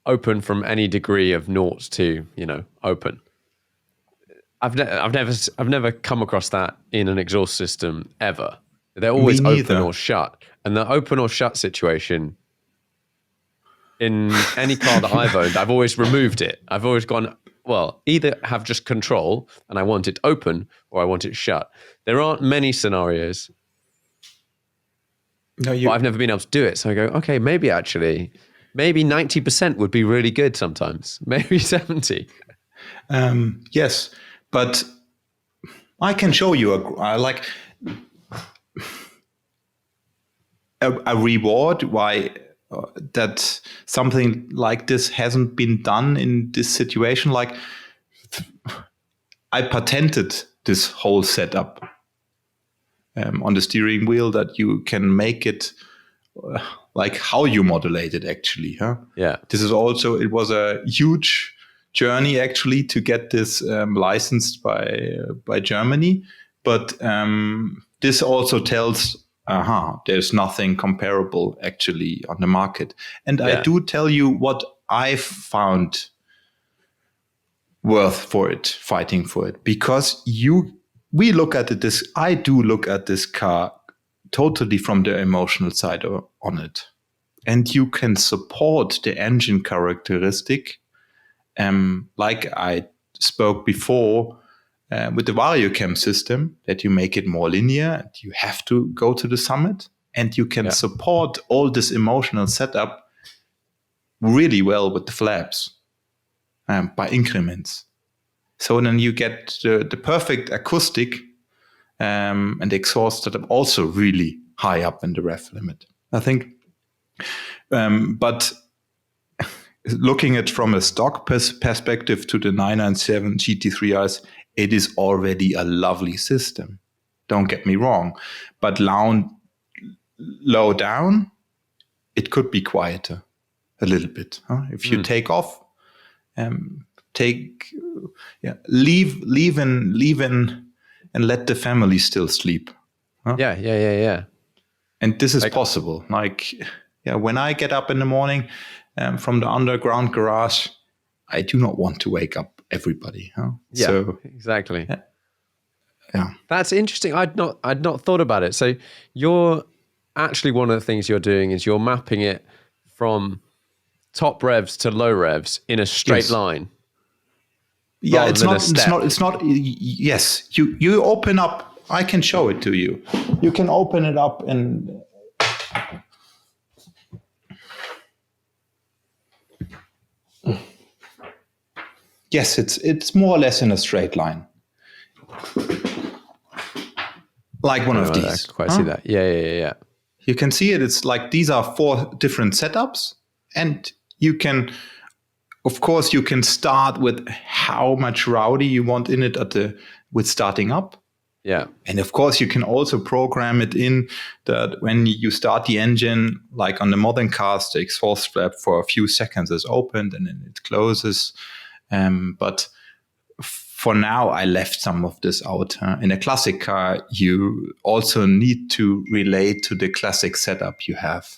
S1: open from any degree of 0 to, open. I've never come across that in an exhaust system ever. They're always open or shut. And the open or shut situation in any car that I've owned, I've always removed it. I've always gone, well, either have just control and I want it open or I want it shut. There aren't many scenarios. But I've never been able to do it. So I go, okay, maybe 90% would be really good sometimes. Maybe 70.
S2: Yes, but I can show you a reward why that something like this hasn't been done in this situation. Like, I patented this whole setup on the steering wheel, that you can make it like how you modulate it actually.
S1: Yeah.
S2: This is also, it was a huge journey actually to get this licensed by Germany. But this also tells, there's nothing comparable actually on the market. And I do tell you what I found worth for it, fighting for it, because we look at it, I do look at this car totally from the emotional side on it. And you can support the engine characteristic, like I spoke before, with the VarioCam system, that you make it more linear and you have to go to the summit, and you can support all this emotional setup really well with the flaps by increments. So then you get the perfect acoustic and the exhaust setup also really high up in the ref limit, I think. But looking at from a stock perspective to the 997 GT3RS, it is already a lovely system. Don't get me wrong. But low down, it could be quieter a little bit. If you take off, leave in and let the family still sleep.
S1: Yeah.
S2: And this is possible. When I get up in the morning from the underground garage, I do not want to wake up everybody.
S1: Yeah,
S2: so,
S1: exactly.
S2: Yeah.
S1: That's interesting. I'd not thought about it. So you're actually, one of the things you're doing is you're mapping it from top revs to low revs in a straight line.
S2: Yeah, it's not. Yes, you open up. I can show it to you. You can open it up and. Yes, it's more or less in a straight line. Like one of these. I
S1: can quite see that. Yeah.
S2: You can see it. It's like these are 4 different setups, and you can, of course, you can start with how much rowdy you want in it with starting up.
S1: Yeah.
S2: And of course, you can also program it in that when you start the engine, like on the modern cars, the exhaust flap for a few seconds is opened and then it closes. But for now, I left some of this out. In a classic car, you also need to relate to the classic setup you have.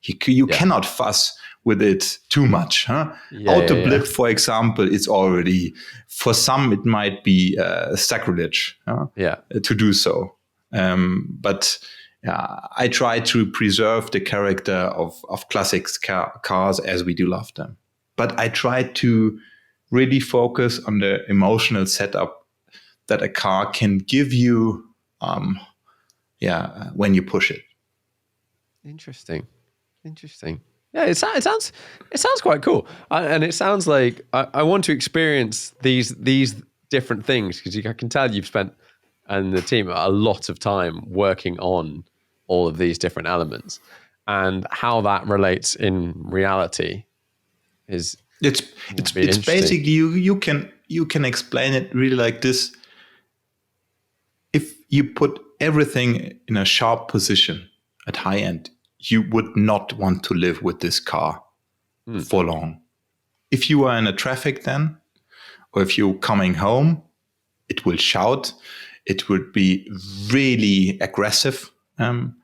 S2: You cannot fuss with it too much. Auto blip, for example, is already, for some, it might be sacrilege to do so. But I try to preserve the character of classic cars as we do love them. But I try to really focus on the emotional setup that a car can give you when you push it.
S1: Interesting. Yeah, it sounds quite cool, and it sounds like I want to experience these different things, because I can tell you've spent, and the team, a lot of time working on all of these different elements, and how that relates in reality is
S2: it's basically you can explain it really like this. If you put everything in a sharp position at high end, you would not want to live with this car for long. If you are in a traffic then, or if you're coming home, it will shout. It would be really aggressive, and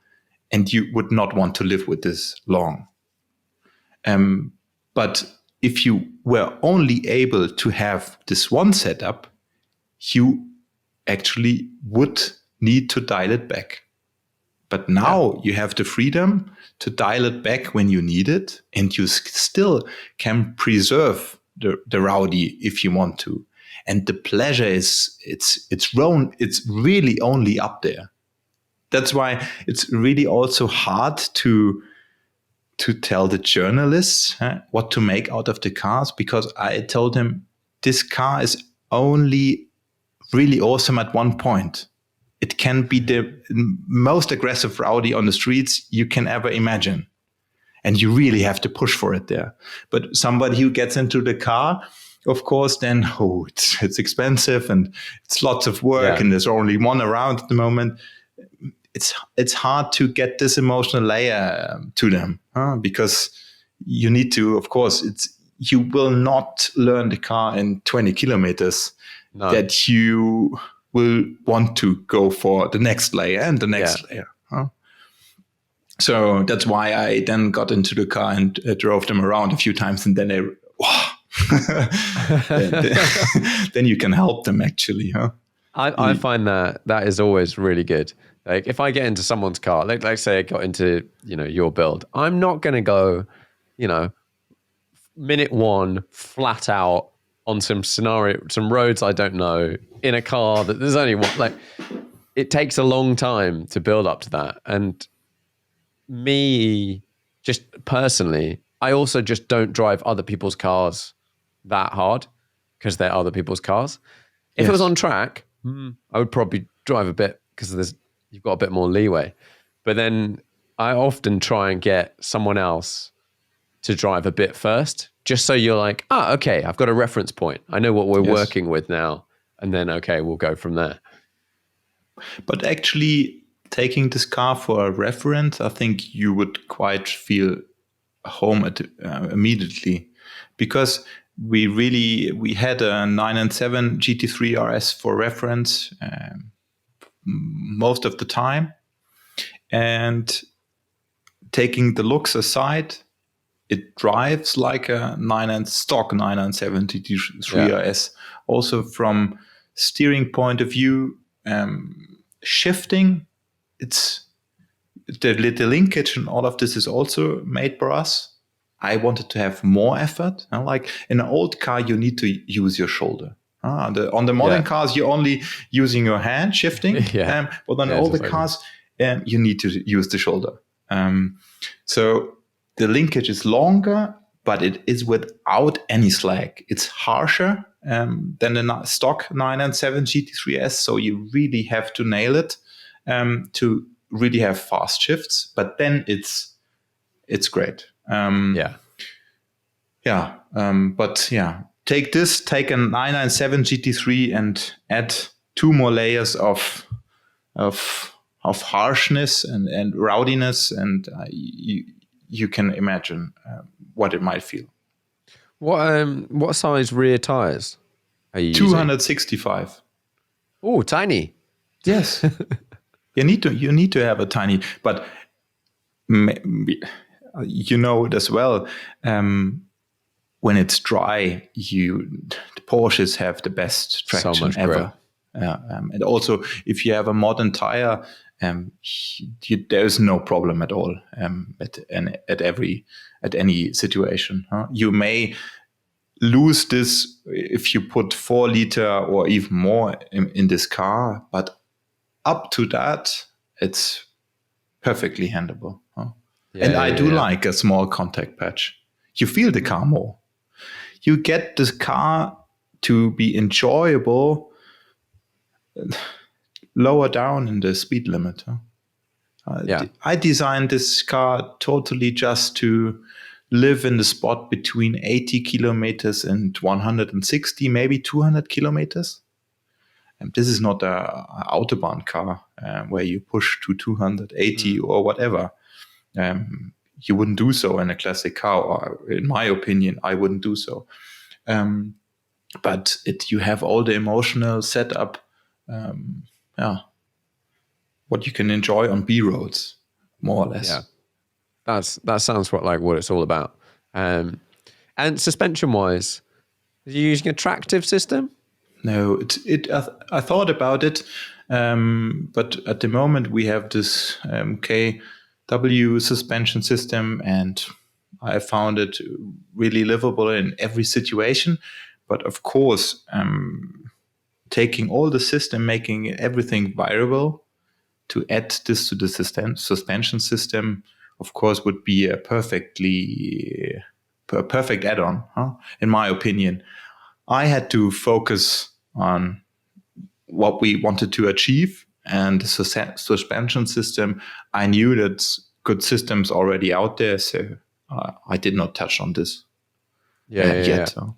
S2: you would not want to live with this long. But if you were only able to have this one setup, you actually would need to dial it back. But now you have the freedom to dial it back when you need it, and you still can preserve the rowdy if you want to. And the pleasure it's really only up there. That's why it's really also hard to tell the journalists what to make out of the cars, because I told them this car is only really awesome at one point. It can be the most aggressive rowdy on the streets you can ever imagine. and you really have to push for it there. But somebody who gets into the car, of course, then it's expensive and it's lots of work, and there's only one around at the moment. It's hard to get this emotional layer to them, because you need to, of course, you will not learn the car in 20 kilometers. No. That you will want to go for the next layer and the next layer. So that's why I then got into the car and drove them around a few times, and then then you can help them actually.
S1: I find that is always really good. Like if I get into someone's car, like say I got into, your build, I'm not going to go, minute one flat out on some roads I don't know, in a car that there's only one. Like it takes a long time to build up to that. And me, just personally, I also just don't drive other people's cars that hard because they're other people's cars. If it was on track, I would probably drive a bit because you've got a bit more leeway. But then I often try and get someone else to drive a bit first, just so you're like, okay, I've got a reference point. I know what we're working with now. And then, okay, we'll go from there.
S2: But actually, taking this car for a reference, I think you would quite feel home immediately, because we had a 997 GT3 RS for reference most of the time, and taking the looks aside, it drives like a stock 997 GT3 RS. Also from steering point of view, shifting, it's the linkage and all of this is also made for us. I wanted to have more effort. Like in an old car, you need to use your shoulder. On the modern cars, you're only using your hand shifting. But on older cars, you need to use the shoulder. So the linkage is longer, but it is without any slack. It's harsher than the stock 997 GT3S. So you really have to nail it to really have fast shifts. But then it's great. Take a 997 GT3 and add 2 more layers of harshness and rowdiness, and you can imagine what it might feel.
S1: What size rear tires are you
S2: 265.
S1: Using? Oh, tiny.
S2: Yes. you need to have a tiny, but you know it as well. When it's dry, the Porsches have the best traction so much ever. And also, if you have a modern tire, there's no problem at all at any situation. You may lose this if you put 4 liter or even more in this car, but up to that, it's perfectly handleable. I do like a small contact patch. You feel the car more. You get this car to be enjoyable lower down in the speed limit. I designed this car totally just to live in the spot between 80 kilometers and 160, maybe 200 kilometers. And this is not an Autobahn car where you push to 280 or whatever. You wouldn't do so in a classic car, or in my opinion, I wouldn't do so. But you have all the emotional setup, what you can enjoy on B roads, more or less.
S1: Yeah, that sounds what it's all about. And suspension wise, are you using a tractive system?
S2: No, I thought about it, but at the moment we have this KW suspension system, and I found it really livable in every situation. But of course, taking all the system, making everything variable, to add this to the suspension system, of course, would be a perfect add-on, in my opinion. I had to focus on what we wanted to achieve, and the suspension system, I knew that good systems already out there, so I did not touch on this
S1: Yeah.
S2: yet. So.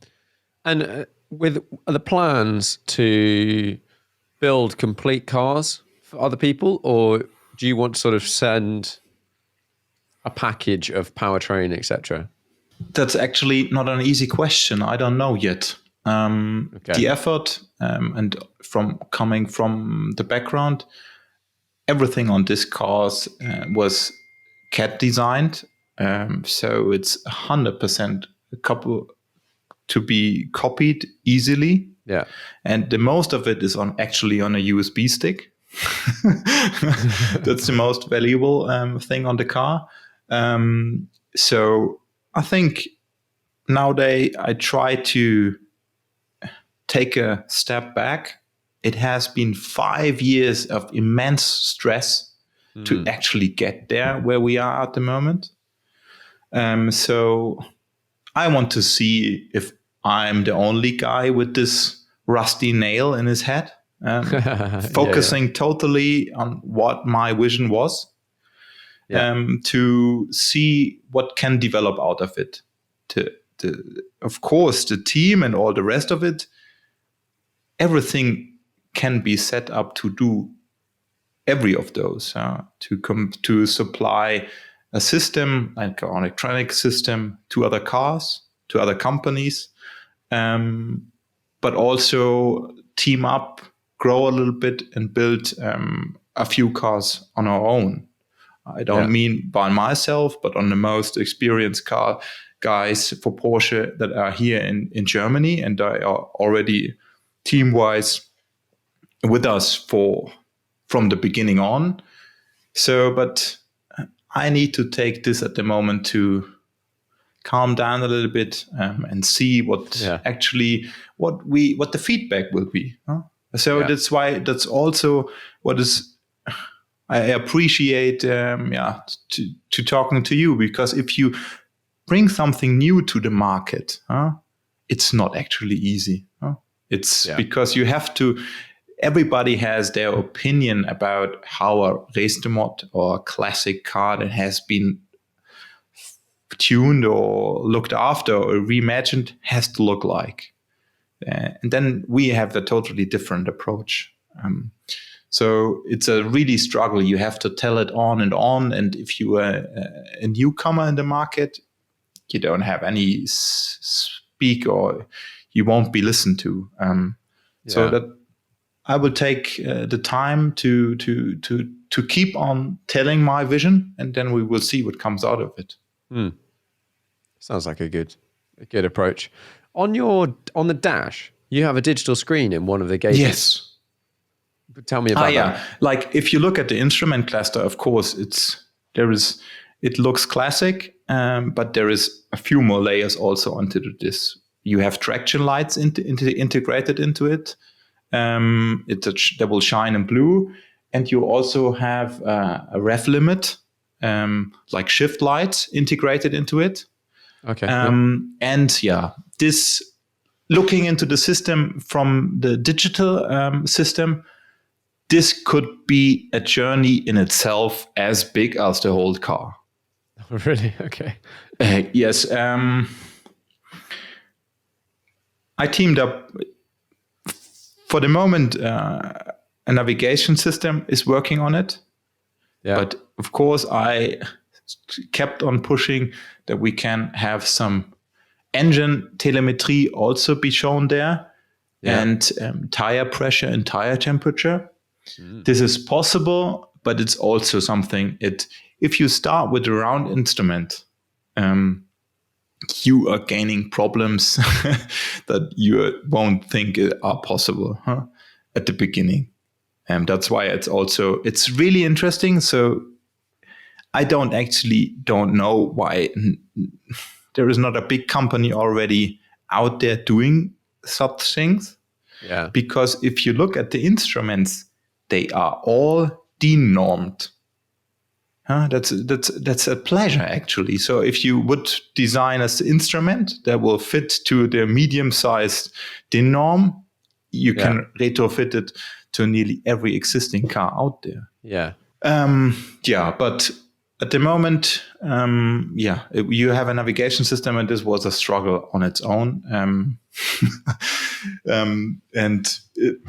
S1: And with the plans to build complete cars for other people, or do you want to sort of send a package of powertrain, etc.?
S2: That's actually not an easy question. I don't know yet. The effort and coming from the background, everything on this cars was CAD designed, so it's 100% to be copied easily.
S1: Yeah,
S2: and the most of it is actually on a USB stick. That's the most valuable thing on the car. So I think nowadays I try to take a step back. It has been 5 years of immense stress to actually get there where we are at the moment. So I want to see if I'm the only guy with this rusty nail in his head, focusing totally on what my vision was, to see what can develop out of it. Of course, the team and all the rest of it, everything can be set up to do every of those, to supply a system, like an electronic system, to other cars, to other companies, but also team up, grow a little bit, and build a few cars on our own. I don't mean by myself, but on the most experienced car guys for Porsche that are here in Germany, and they are already team-wise with us from the beginning on. So, but I need to take this at the moment to calm down a little bit and see what actually what the feedback will be. So that's also what is. I appreciate to talking to you, because if you bring something new to the market, it's not actually easy. It's because you have to. Everybody has their opinion about how a Restomod or a classic car that has been tuned or looked after or reimagined has to look like. And then we have a totally different approach. So it's a really struggle. You have to tell it on. And if you are a newcomer in the market, you don't have any speak, or you won't be listened to. So that I will take the time to keep on telling my vision, and then we will see what comes out of it.
S1: Sounds like a good approach. On the dash, you have a digital screen in one of the gauges.
S2: Yes.
S1: Tell me about that.
S2: Like if you look at the instrument cluster, of course, it looks classic, but there is a few more layers also onto this. You have traction lights integrated into it. They will shine in blue, and you also have a rev limit, like shift lights integrated into it.
S1: Okay.
S2: And this looking into the system from the digital system, this could be a journey in itself as big as the whole car.
S1: Really? Okay.
S2: Yes. I teamed up. For the moment, a navigation system is working on it. Yeah. But of course, I kept on pushing that we can have some engine telemetry also be shown there, and tire pressure and tire temperature. This is possible, but it's also something. If you start with a round instrument, you are gaining problems that you won't think are possible at the beginning. And that's why it's really interesting. So I don't know why there is not a big company already out there doing such things.
S1: Yeah.
S2: Because if you look at the instruments, they are all denormed. That's a pleasure, actually. So if you would design an instrument that will fit to the medium-sized denorm, you can retrofit it to nearly every existing car out there.
S1: Yeah.
S2: But At the moment, you have a navigation system, and this was a struggle on its own. And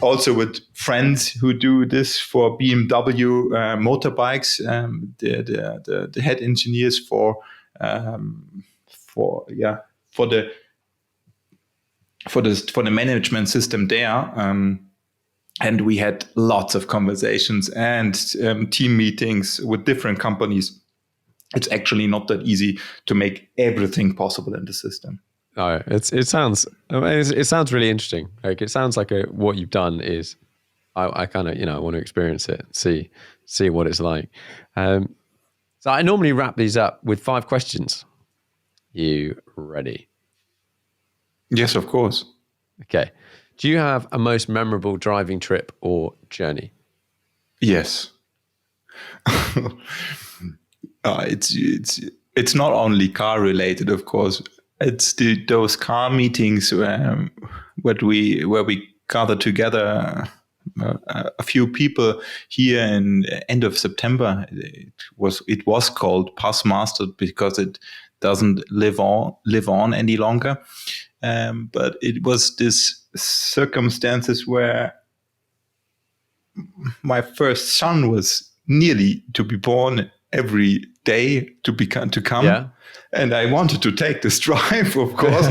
S2: also with friends who do this for BMW motorbikes, the head engineers for the management system there. And we had lots of conversations and team meetings with different companies. It's actually not that easy to make everything possible in the system.
S1: No, it sounds really interesting. Like, it sounds like what you've done is, I kind of, I want to experience it, see what it's like. So I normally wrap these up with 5 questions. You ready?
S2: Yes, of course.
S1: Okay. Do you have a most memorable driving trip or journey?
S2: Yes. It's not only car related, of course. It's those car meetings where we gather together a few people here in end of September. It was called Pass Master because it doesn't live on any longer. But it was this circumstances where my first son was nearly to be born every day to come.
S1: Yeah.
S2: And I wanted to take this drive, of course,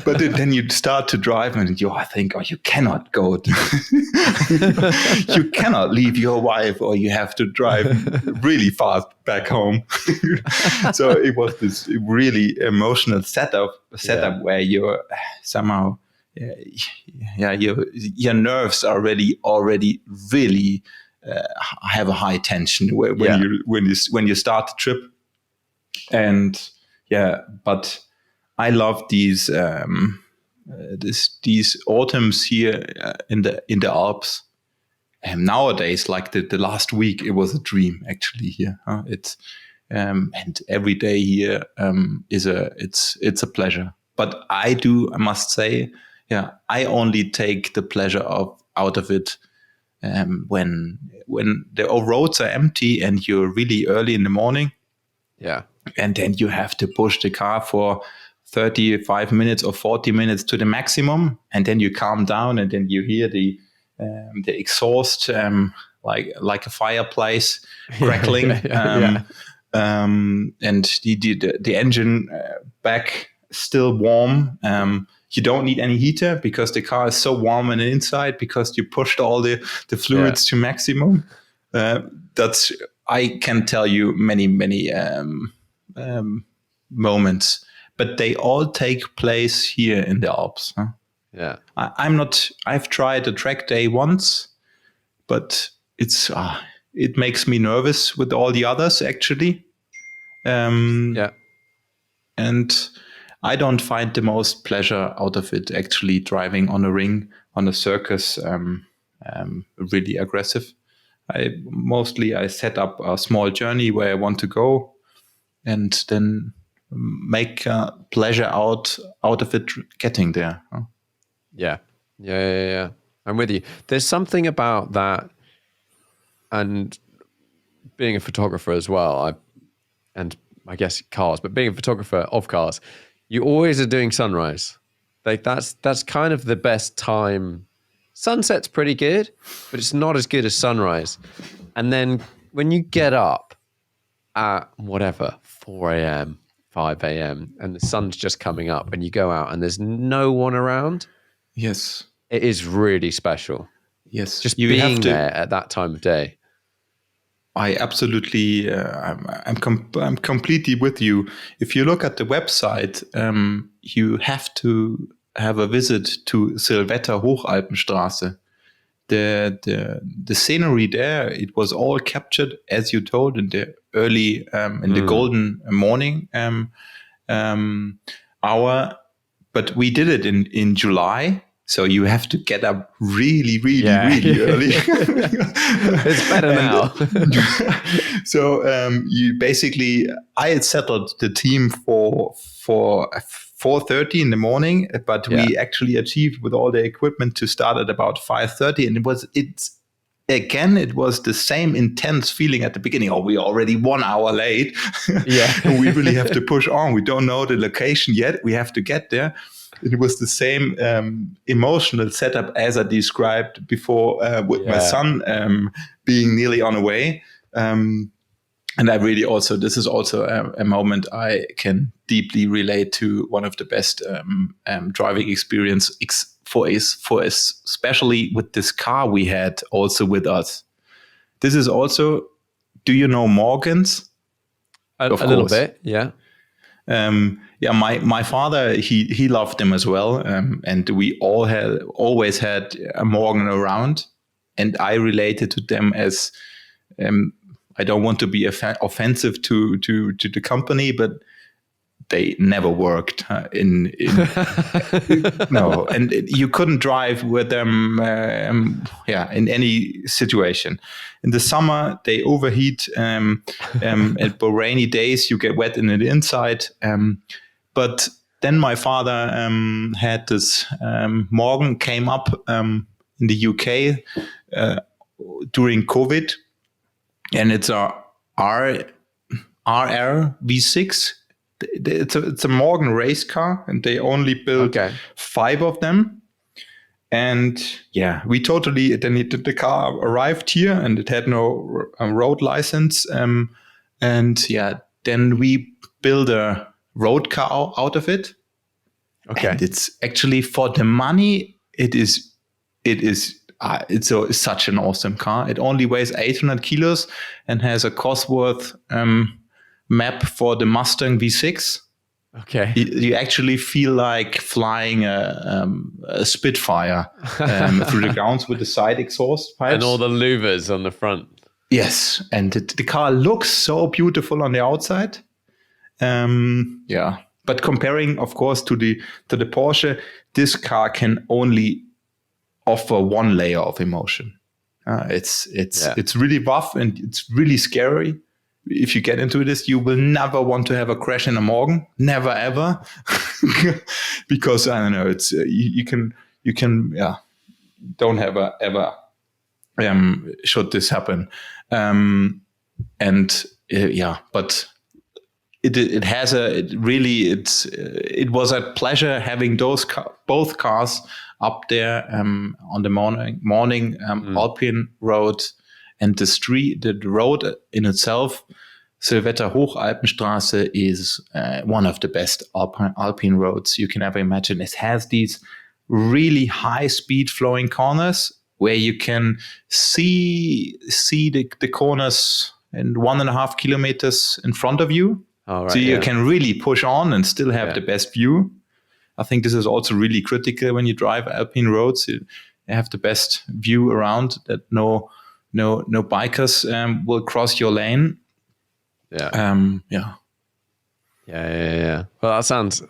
S2: but then you start to drive and you think, you cannot go. You cannot leave your wife, or you have to drive really fast back home. So it was this really emotional setup where you're somehow, your nerves are already really have a high tension when you start the trip. And but I love these autumns here in the Alps. And nowadays, like the last week, it was a dream actually here. It's and every day here it's a pleasure. But I must say, I only take the pleasure out of it when the roads are empty and you're really early in the morning.
S1: Yeah.
S2: And then you have to push the car for 35 minutes or 40 minutes to the maximum. And then you calm down, and then you hear the exhaust like a fireplace crackling. And the engine back still warm. You don't need any heater because the car is so warm on the inside because you pushed all the fluids to maximum. I can tell you many moments, but they all take place here in the Alps.
S1: Yeah,
S2: I've tried a track day once, but it makes me nervous with all the others actually. And I don't find the most pleasure out of it actually driving on a ring, on a circus, really aggressive. I set up a small journey where I want to go, and then make pleasure out of it getting there.
S1: Yeah. I'm with you. There's something about that, and being a photographer as well, and I guess cars, but being a photographer of cars, you always are doing sunrise. Like that's kind of the best time. Sunset's pretty good, but it's not as good as sunrise. And then when you get up at 4 a.m., 5 a.m., and the sun's just coming up, and you go out and there's no one around.
S2: Yes.
S1: It is really special.
S2: Yes.
S1: Just being there at that time of day.
S2: I absolutely, I'm completely with you. If you look at the website, you have to have a visit to Silvetter Hochalpenstraße. The scenery there, it was all captured, as you told, in the early, in the golden morning hour. But we did it in July. So you have to get up really early.
S1: It's better now.
S2: So I had settled the team for 4:30 in the morning, but we actually achieved with all the equipment to start at about 5:30, and again, it was the same intense feeling at the beginning. Oh, we're already 1 hour late.
S1: Yeah.
S2: And we really have to push on. We don't know the location yet. We have to get there. It was the same emotional setup as I described before with my son being nearly on the way. And I really also, this is also a moment I can deeply relate to. One of the best driving experience for us, especially with this car we had also with us. This is also, do you know Morgans?
S1: A little bit, yeah.
S2: My father, he loved them as well. And we always had a Morgan around. And I related to them as, I don't want to be offensive to the company, but they never worked no, and you couldn't drive with them in any situation. In the summer they overheat, and for rainy days you get wet in the inside, but then my father had this Morgan came up in the UK during COVID, and it's a RR V6. It's a Morgan race car, and they only built 5 of them. And we totally, then the car arrived here, and it had no road license. Then we built a road car out of it. Okay. And it's actually, for the money, it's such an awesome car. It only weighs 800 kilos and has a Cosworth map for the Mustang V6.
S1: Okay.
S2: You actually feel like flying a Spitfire through the grounds with the side exhaust pipes.
S1: And all the louvers on the front.
S2: Yes. And the car looks so beautiful on the outside. But comparing, of course, to the Porsche, this car can only offer one layer of emotion. It's really rough, and it's really scary. If you get into this, you will never want to have a crash in a Morgan, never ever, because I don't know. It's you can don't have ever should this happen, but it was a pleasure having both cars up there on the morning Alpine road. And the road in itself, Silvetter Hochalpenstraße, is one of the best Alpine roads you can ever imagine. It has these really high-speed flowing corners where you can see the corners in 1.5 kilometers in front of you. Oh, right, so you can really push on and still have the best view. I think this is also really critical when you drive Alpine roads. You have the best view around, that no bikers will cross your lane.
S1: Yeah. Well, that sounds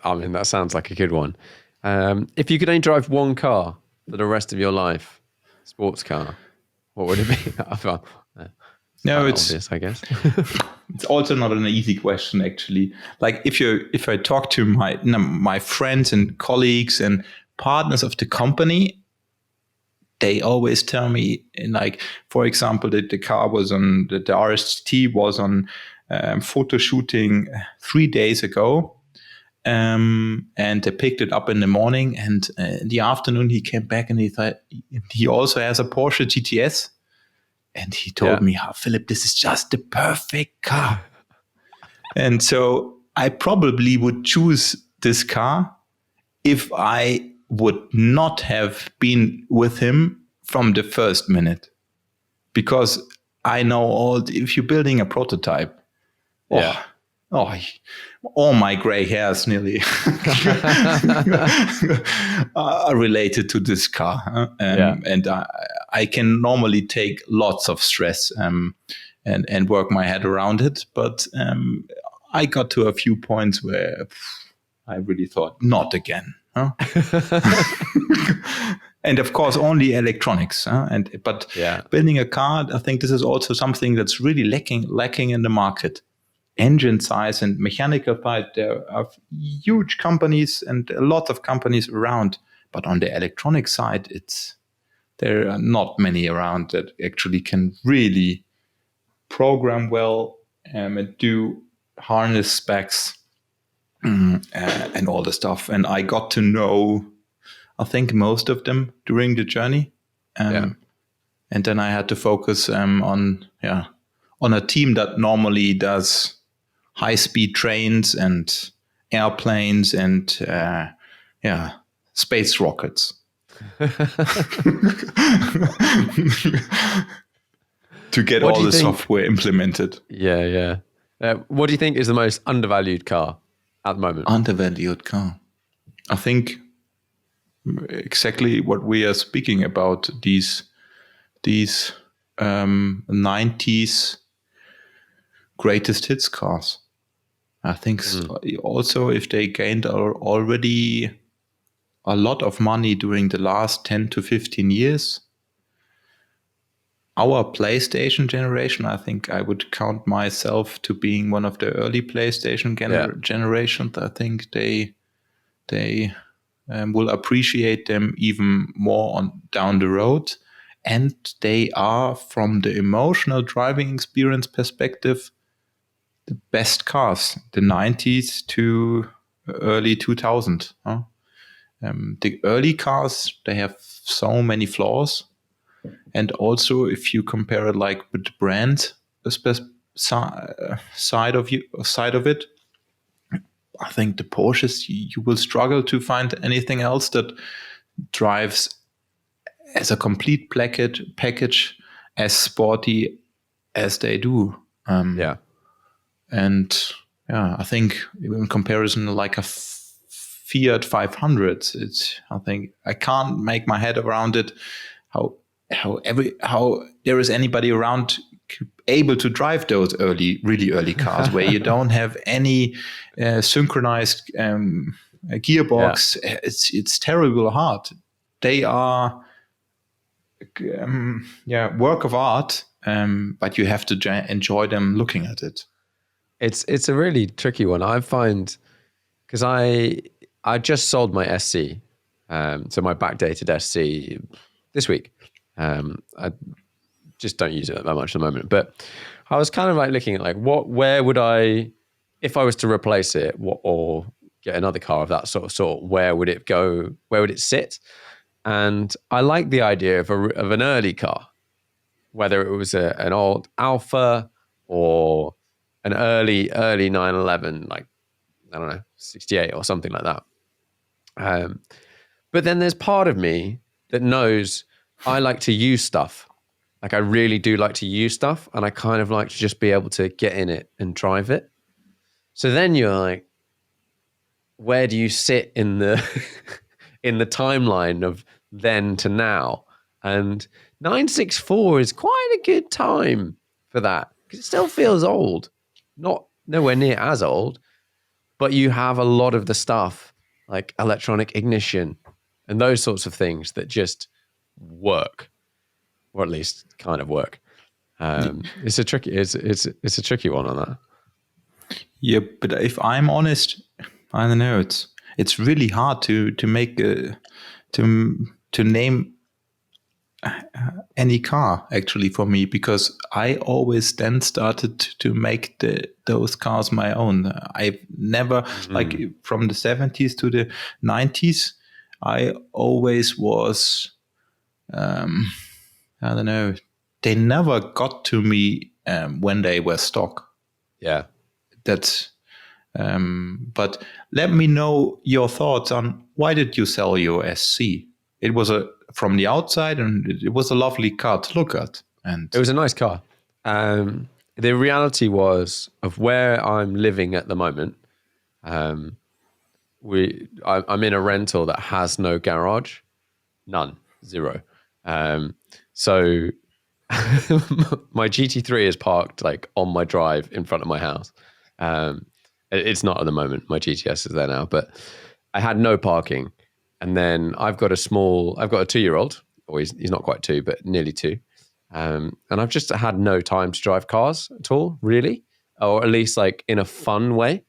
S1: like a good one. If you could only drive one car for the rest of your life, sports car, what would it be? It's obvious, I guess.
S2: It's also not an easy question, actually. Like if I talk to my friends and colleagues and partners of the company, they always tell me, like, for example, that the car was on the RSGT was on photo shooting 3 days ago, and they picked it up in the morning, and in the afternoon he came back and he thought he also has a Porsche GTS, and he told me, Philip, this is just the perfect car. And so I probably would choose this car if I would not have been with him from the first minute, because I know if you're building a prototype, all my gray hairs nearly are related to this car, and I can normally take lots of stress and work my head around it, but I got to a few points where I really thought, not again. Huh? And of course, only electronics. But building a car, I think this is also something that's really lacking in the market. Engine size and mechanical side, there are huge companies and a lot of companies around. But on the electronic side, it's there are not many around that actually can really program well and do harness specs and all the stuff. And I got to know, I think, most of them during the journey. And then I had to focus on a team that normally does high-speed trains and airplanes and space rockets. To get all the software implemented.
S1: Yeah. What do you think is the most undervalued car at the moment?
S2: Undervalued car. I think exactly what we are speaking about, these 90s greatest hits cars. I think also if they gained already a lot of money during the last 10 to 15 years, our PlayStation generation, I think I would count myself to being one of the early PlayStation generations. I think they will appreciate them even more on down the road. And they are, from the emotional driving experience perspective, the best cars, the 90s to early 2000. The early cars, they have so many flaws. And also, if you compare it like with the brand side of it, I think the Porsches, you will struggle to find anything else that drives as a complete package as sporty as they do. And I think in comparison, like a Fiat 500, I think I can't make my head around it. How there is anybody around able to drive those really early cars where you don't have any synchronized gearbox. Yeah. It's terrible hard. They are work of art, but you have to enjoy them looking at it.
S1: It's a really tricky one. I find, because I just sold my SC, so my backdated SC this week. I just don't use it that much at the moment, but I was kind of like looking at like where would I, if I was to replace it or get another car of that sort, where would it go? Where would it sit? And I like the idea of an early car, whether it was an old Alpha or an early 911, like, I don't know, 68 or something like that. But then there's part of me that knows I like to use stuff. Like, I really do like to use stuff, and I kind of like to just be able to get in it and drive it. So then you're like, where do you sit in the in the timeline of then to now? And 964 is quite a good time for that, because it still feels old, not nowhere near as old, but you have a lot of the stuff like electronic ignition and those sorts of things that just work, or at least kind of work. It's a tricky one on that.
S2: Yeah, but if I'm honest, I don't know. It's really hard to make to name any car actually for me, because I always then started to make those cars my own. I've never like from the 70s to the 90s. I always was. I don't know. They never got to me when they were stock.
S1: Yeah,
S2: that's. But let me know your thoughts on why did you sell your SC? It was from the outside, and it was a lovely car to look at, and
S1: it was a nice car. The reality was of where I'm living at the moment. I'm in a rental that has no garage, none, zero. So my GT3 is parked like on my drive in front of my house. It's not at the moment. My GTS is there now, but I had no parking. And then I've got a 2-year-old, or he's not quite 2, but nearly 2. And I've just had no time to drive cars at all, really, or at least like in a fun way.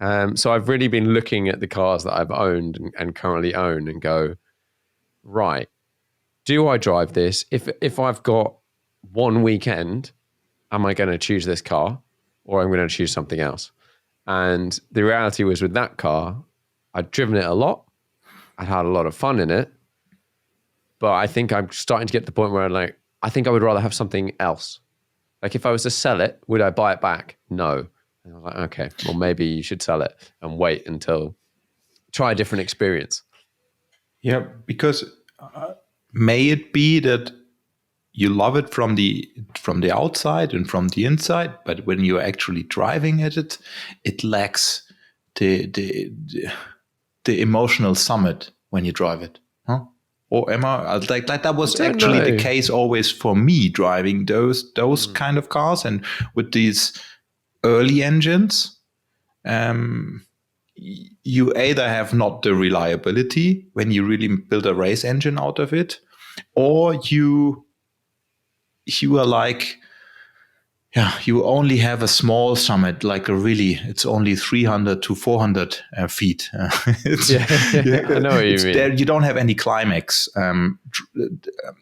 S1: So I've really been looking at the cars that I've owned and currently own and go, right, do I drive this? If I've got one weekend, am I going to choose this car or I'm going to choose something else? And the reality was with that car, I'd driven it a lot. I'd had a lot of fun in it. But I think I'm starting to get to the point where I'm like, I think I would rather have something else. Like if I was to sell it, would I buy it back? No. And I was like, okay, well, maybe you should sell it and wait until try a different experience.
S2: Yeah, because may it be that you love it from the outside and from the inside, but when you're actually driving at it, it lacks the emotional summit when you drive it, huh? Or am I like that was actually the case always for me driving those kind of cars, and with these early engines, you either have not the reliability when you really build a race engine out of it, or you are like, you only have a small summit, like it's only 300 to 400 feet.
S1: I know what you mean.
S2: There, you don't have any climax,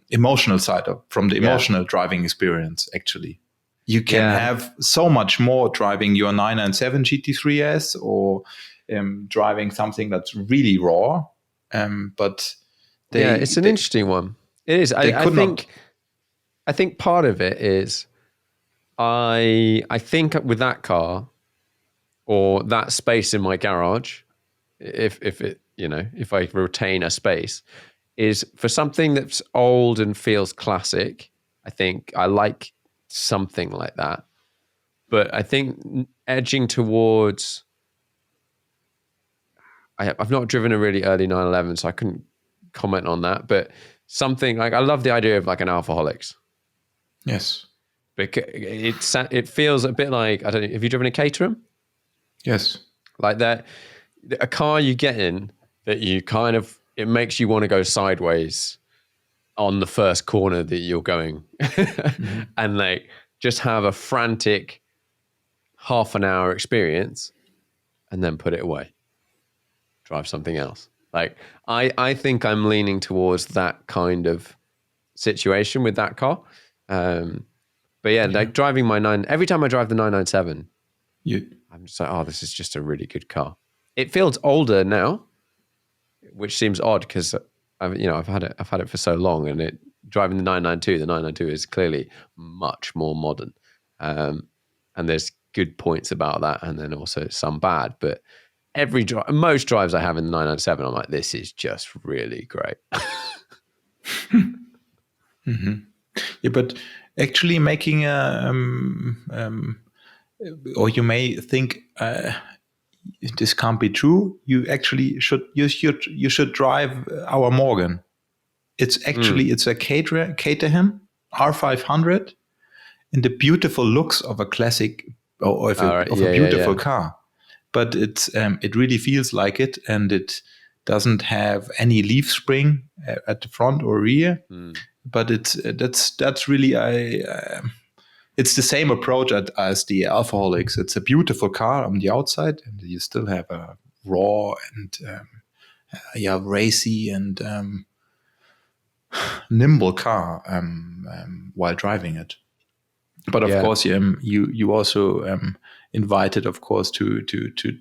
S2: emotional side from the emotional driving experience, actually. You can have so much more driving your 997 GT3S or driving something that's really raw. But
S1: it's an interesting one. It is. I think part of it is I think with that car or that space in my garage, if it, if I retain a space, is for something that's old and feels classic. I think I like something like that. But I think edging towards, I've not driven a really early 911, so I couldn't comment on that. But something like, I love the idea of like an Alphaholics.
S2: Yes.
S1: Because it feels a bit like, I don't know, have you driven a Caterham?
S2: Yes.
S1: Like that, a car you get in that you kind of, it makes you want to go sideways on the first corner that you're going and like just have a frantic half an hour experience and then put it away, drive something else. Like I think I'm leaning towards that kind of situation with that car. But like driving every time I drive the 997, I'm just like, oh, this is just a really good car. It feels older now, which seems odd because I've had it for so long, and driving the 992 is clearly much more modern. And there's good points about that, and then also some bad. But most drives I have in the 997, I'm like, this is just really great.
S2: Yeah, but actually making or you may think this can't be true. You actually should drive our Morgan. It's actually it's a Caterham R500 in the beautiful looks of a classic of a beautiful car. But it really feels like it, and it doesn't have any leaf spring at the front or rear. But that's really it's the same approach as the Alphaholics. It's a beautiful car on the outside, and you still have a raw and racy and nimble car while driving it. But of course, you also invited, of course, to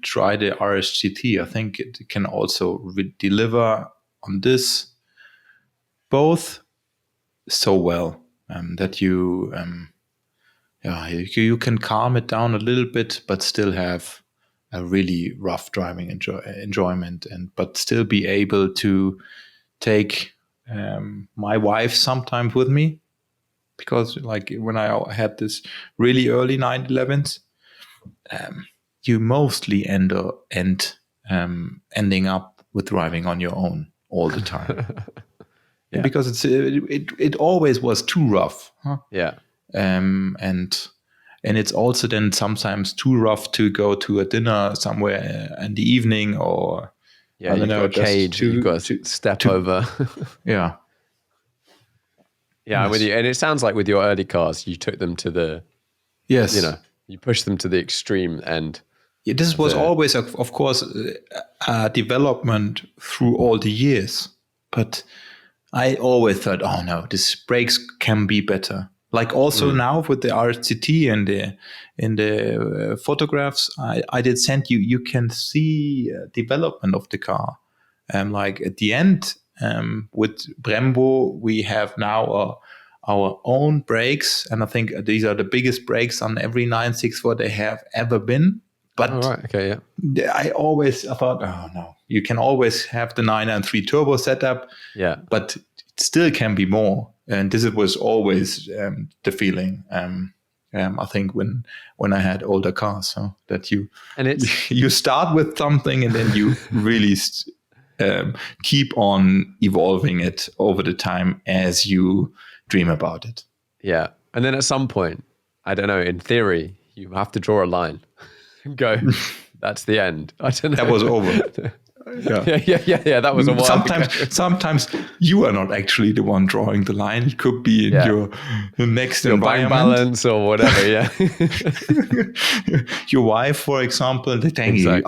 S2: try the RSGT. I think it can also deliver on this both so well that you can calm it down a little bit, but still have a really rough driving enjoyment, but still be able to take my wife sometimes with me, because like when I had this really early 911s, you mostly ending up with driving on your own all the time. Because it always was too rough. Huh?
S1: Yeah.
S2: And it's also then sometimes too rough to go to a dinner somewhere in the evening, or
S1: you've got a cage you've got to step over.
S2: Yeah.
S1: I'm with you. And it sounds like with your early cars, you took them to the you pushed them to the extreme end.
S2: Yeah, this was always, of course, a development through all the years. But I always thought, oh no, this brakes can be better. Like also now with the RSGT and the photographs I did send you, you can see development of the car. Like at the end, with Brembo, we have now our own brakes, and I think these are the biggest brakes on every 964 they have ever been. But
S1: okay, yeah.
S2: I thought, oh no, you can always have the 993 turbo setup, but it still can be more. And this was always the feeling. I think when I had older cars, so that you start with something and then you really keep on evolving it over the time as you dream about it.
S1: Yeah, and then at some point, I don't know. In theory, you have to draw a line. Go. That's the end. I don't know.
S2: That was over.
S1: Yeah. That was a while ago.
S2: Sometimes you are not actually the one drawing the line. It could be in your next
S1: your
S2: environment,
S1: bank balance or whatever. Yeah.
S2: Your wife, for example, they tell you.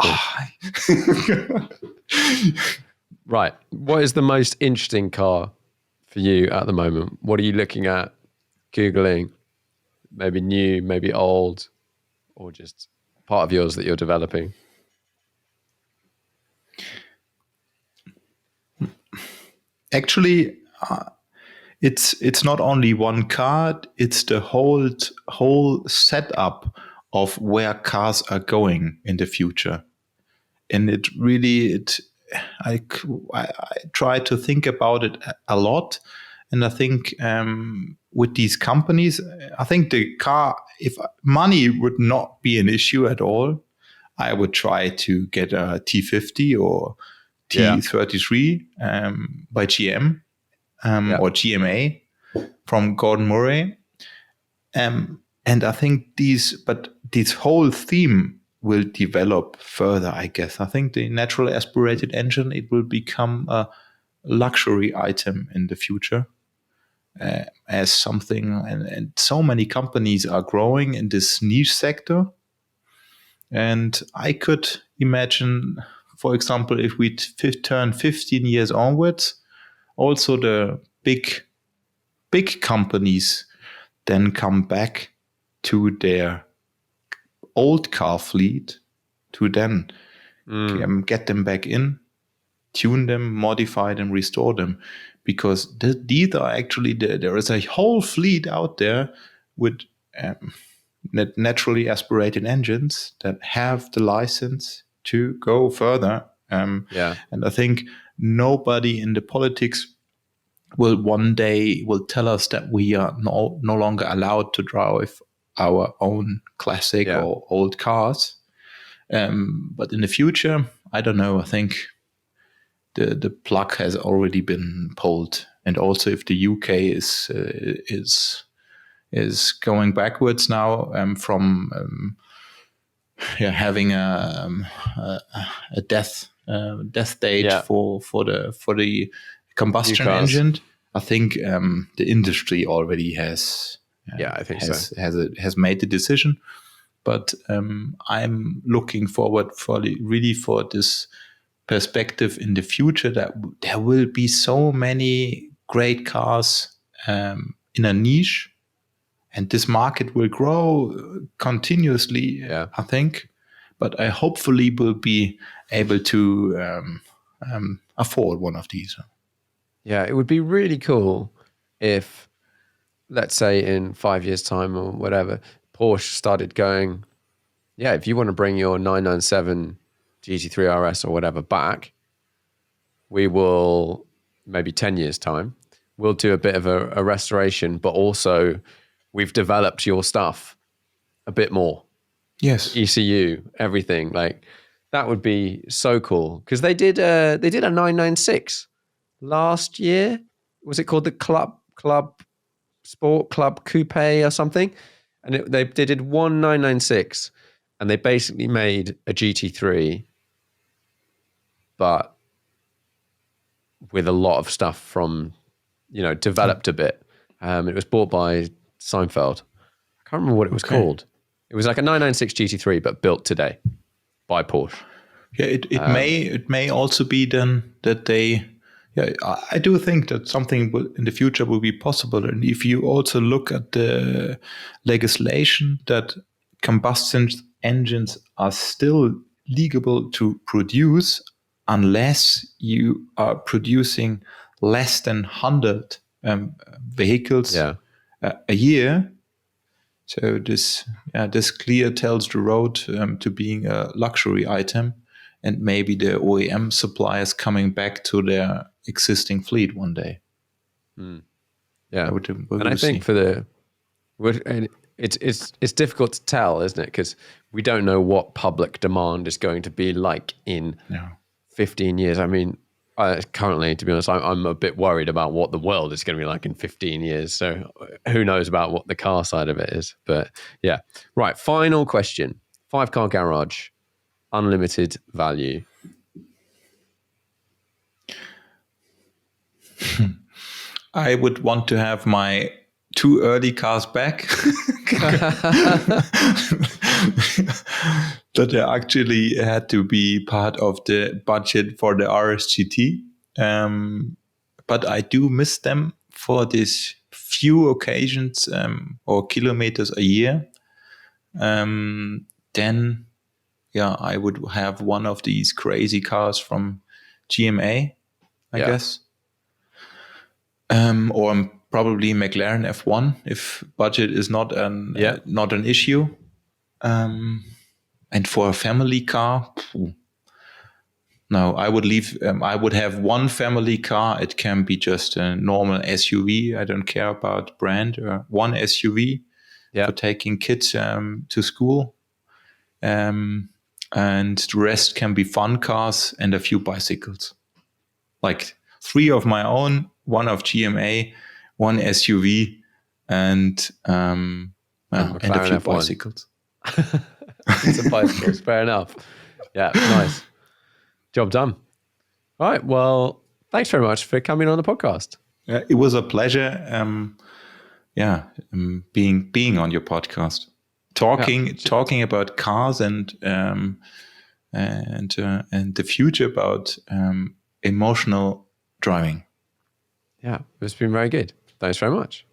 S1: Right. What is the most interesting car for you at the moment? What are you looking at? Googling? Maybe new, maybe old, or just part of yours that you're developing?
S2: Actually, it's not only one car; it's the whole setup of where cars are going in the future, and I try to think about it a lot, and I think with these companies, I think the car, if money would not be an issue at all, I would try to get a T50 or T33 by GM or GMA from Gordon Murray. And I think this whole theme will develop further, I guess. I think the naturally aspirated engine, it will become a luxury item in the future. As something, and so many companies are growing in this niche sector. And I could imagine, for example, if we turn 15 years onwards, also the big companies then come back to their old car fleet to then get them back in, tune them, modify them, restore them. Because these are actually, there is a whole fleet out there with naturally aspirated engines that have the license to go further. And I think nobody in the politics will one day tell us that we are no longer allowed to drive our own classic or old cars. But in the future, I don't know. I think the plug has already been pulled, and also if the UK is going backwards now from having a death date for the combustion engine. I think the industry already has.
S1: I think so.
S2: Has made the decision, but I'm looking forward for this perspective in the future that there will be so many great cars in a niche, and this market will grow continuously. I think, but I hopefully will be able to afford one of these.
S1: Yeah, it would be really cool if, let's say in 5 years' time or whatever, Porsche started going, if you want to bring your 997 GT3 RS or whatever back, we will, maybe 10 years' time, we'll do a bit of a restoration, but also we've developed your stuff a bit more.
S2: Yes.
S1: ECU, everything. Like, that would be so cool. Because they did a 996 last year. Was it called the Club Sport Club Coupe or something? And they did one 996, and they basically made a GT3, but with a lot of stuff from, developed a bit. It was bought by Seinfeld. I can't remember what it was called. It was like a 996 GT3, but built today by Porsche.
S2: Yeah, it may also be then that they Yeah, I do think that something in the future will be possible. And if you also look at the legislation, that combustion engines are still legal to produce unless you are producing less than 100 vehicles
S1: Yeah.
S2: a year. So this clear tells the road to being a luxury item, and maybe the OEM suppliers coming back to their existing fleet one day.
S1: Yeah.
S2: What
S1: And
S2: do
S1: I
S2: you
S1: think
S2: see?
S1: for and it's difficult to tell, isn't it? Because we don't know what public demand is going to be like in
S2: Yeah.
S1: 15 years. I mean, currently, to be honest, I'm a bit worried about what the world is going to be like in 15 years. So who knows about what the car side of it is. But yeah. Right. Final question. 5-car garage, unlimited value.
S2: I would want to have my 2 early cars back. That they actually had to be part of the budget for the RSGT. But I do miss them for these few occasions or kilometers a year. Then, yeah, I would have one of these crazy cars from GMA, I
S1: Yeah.
S2: guess. Or probably McLaren F1 if budget is not an issue. And for a family car, no, I would leave. I would have one family car. It can be just a normal SUV. I don't care about brand. One SUV
S1: Yeah.
S2: for taking kids to school, and the rest can be fun cars and a few bicycles. Like 3 of my own, one of GMA, one SUV, and
S1: And
S2: and a
S1: McLaren
S2: few
S1: F1.
S2: bicycles.
S1: And some bicycles. Fair enough. Yeah. Nice. Job done. All right. Well, thanks very much for coming on the podcast.
S2: It was a pleasure. Being on your podcast, talking about cars and the future about emotional driving.
S1: Yeah. It's been very good. Thanks very much.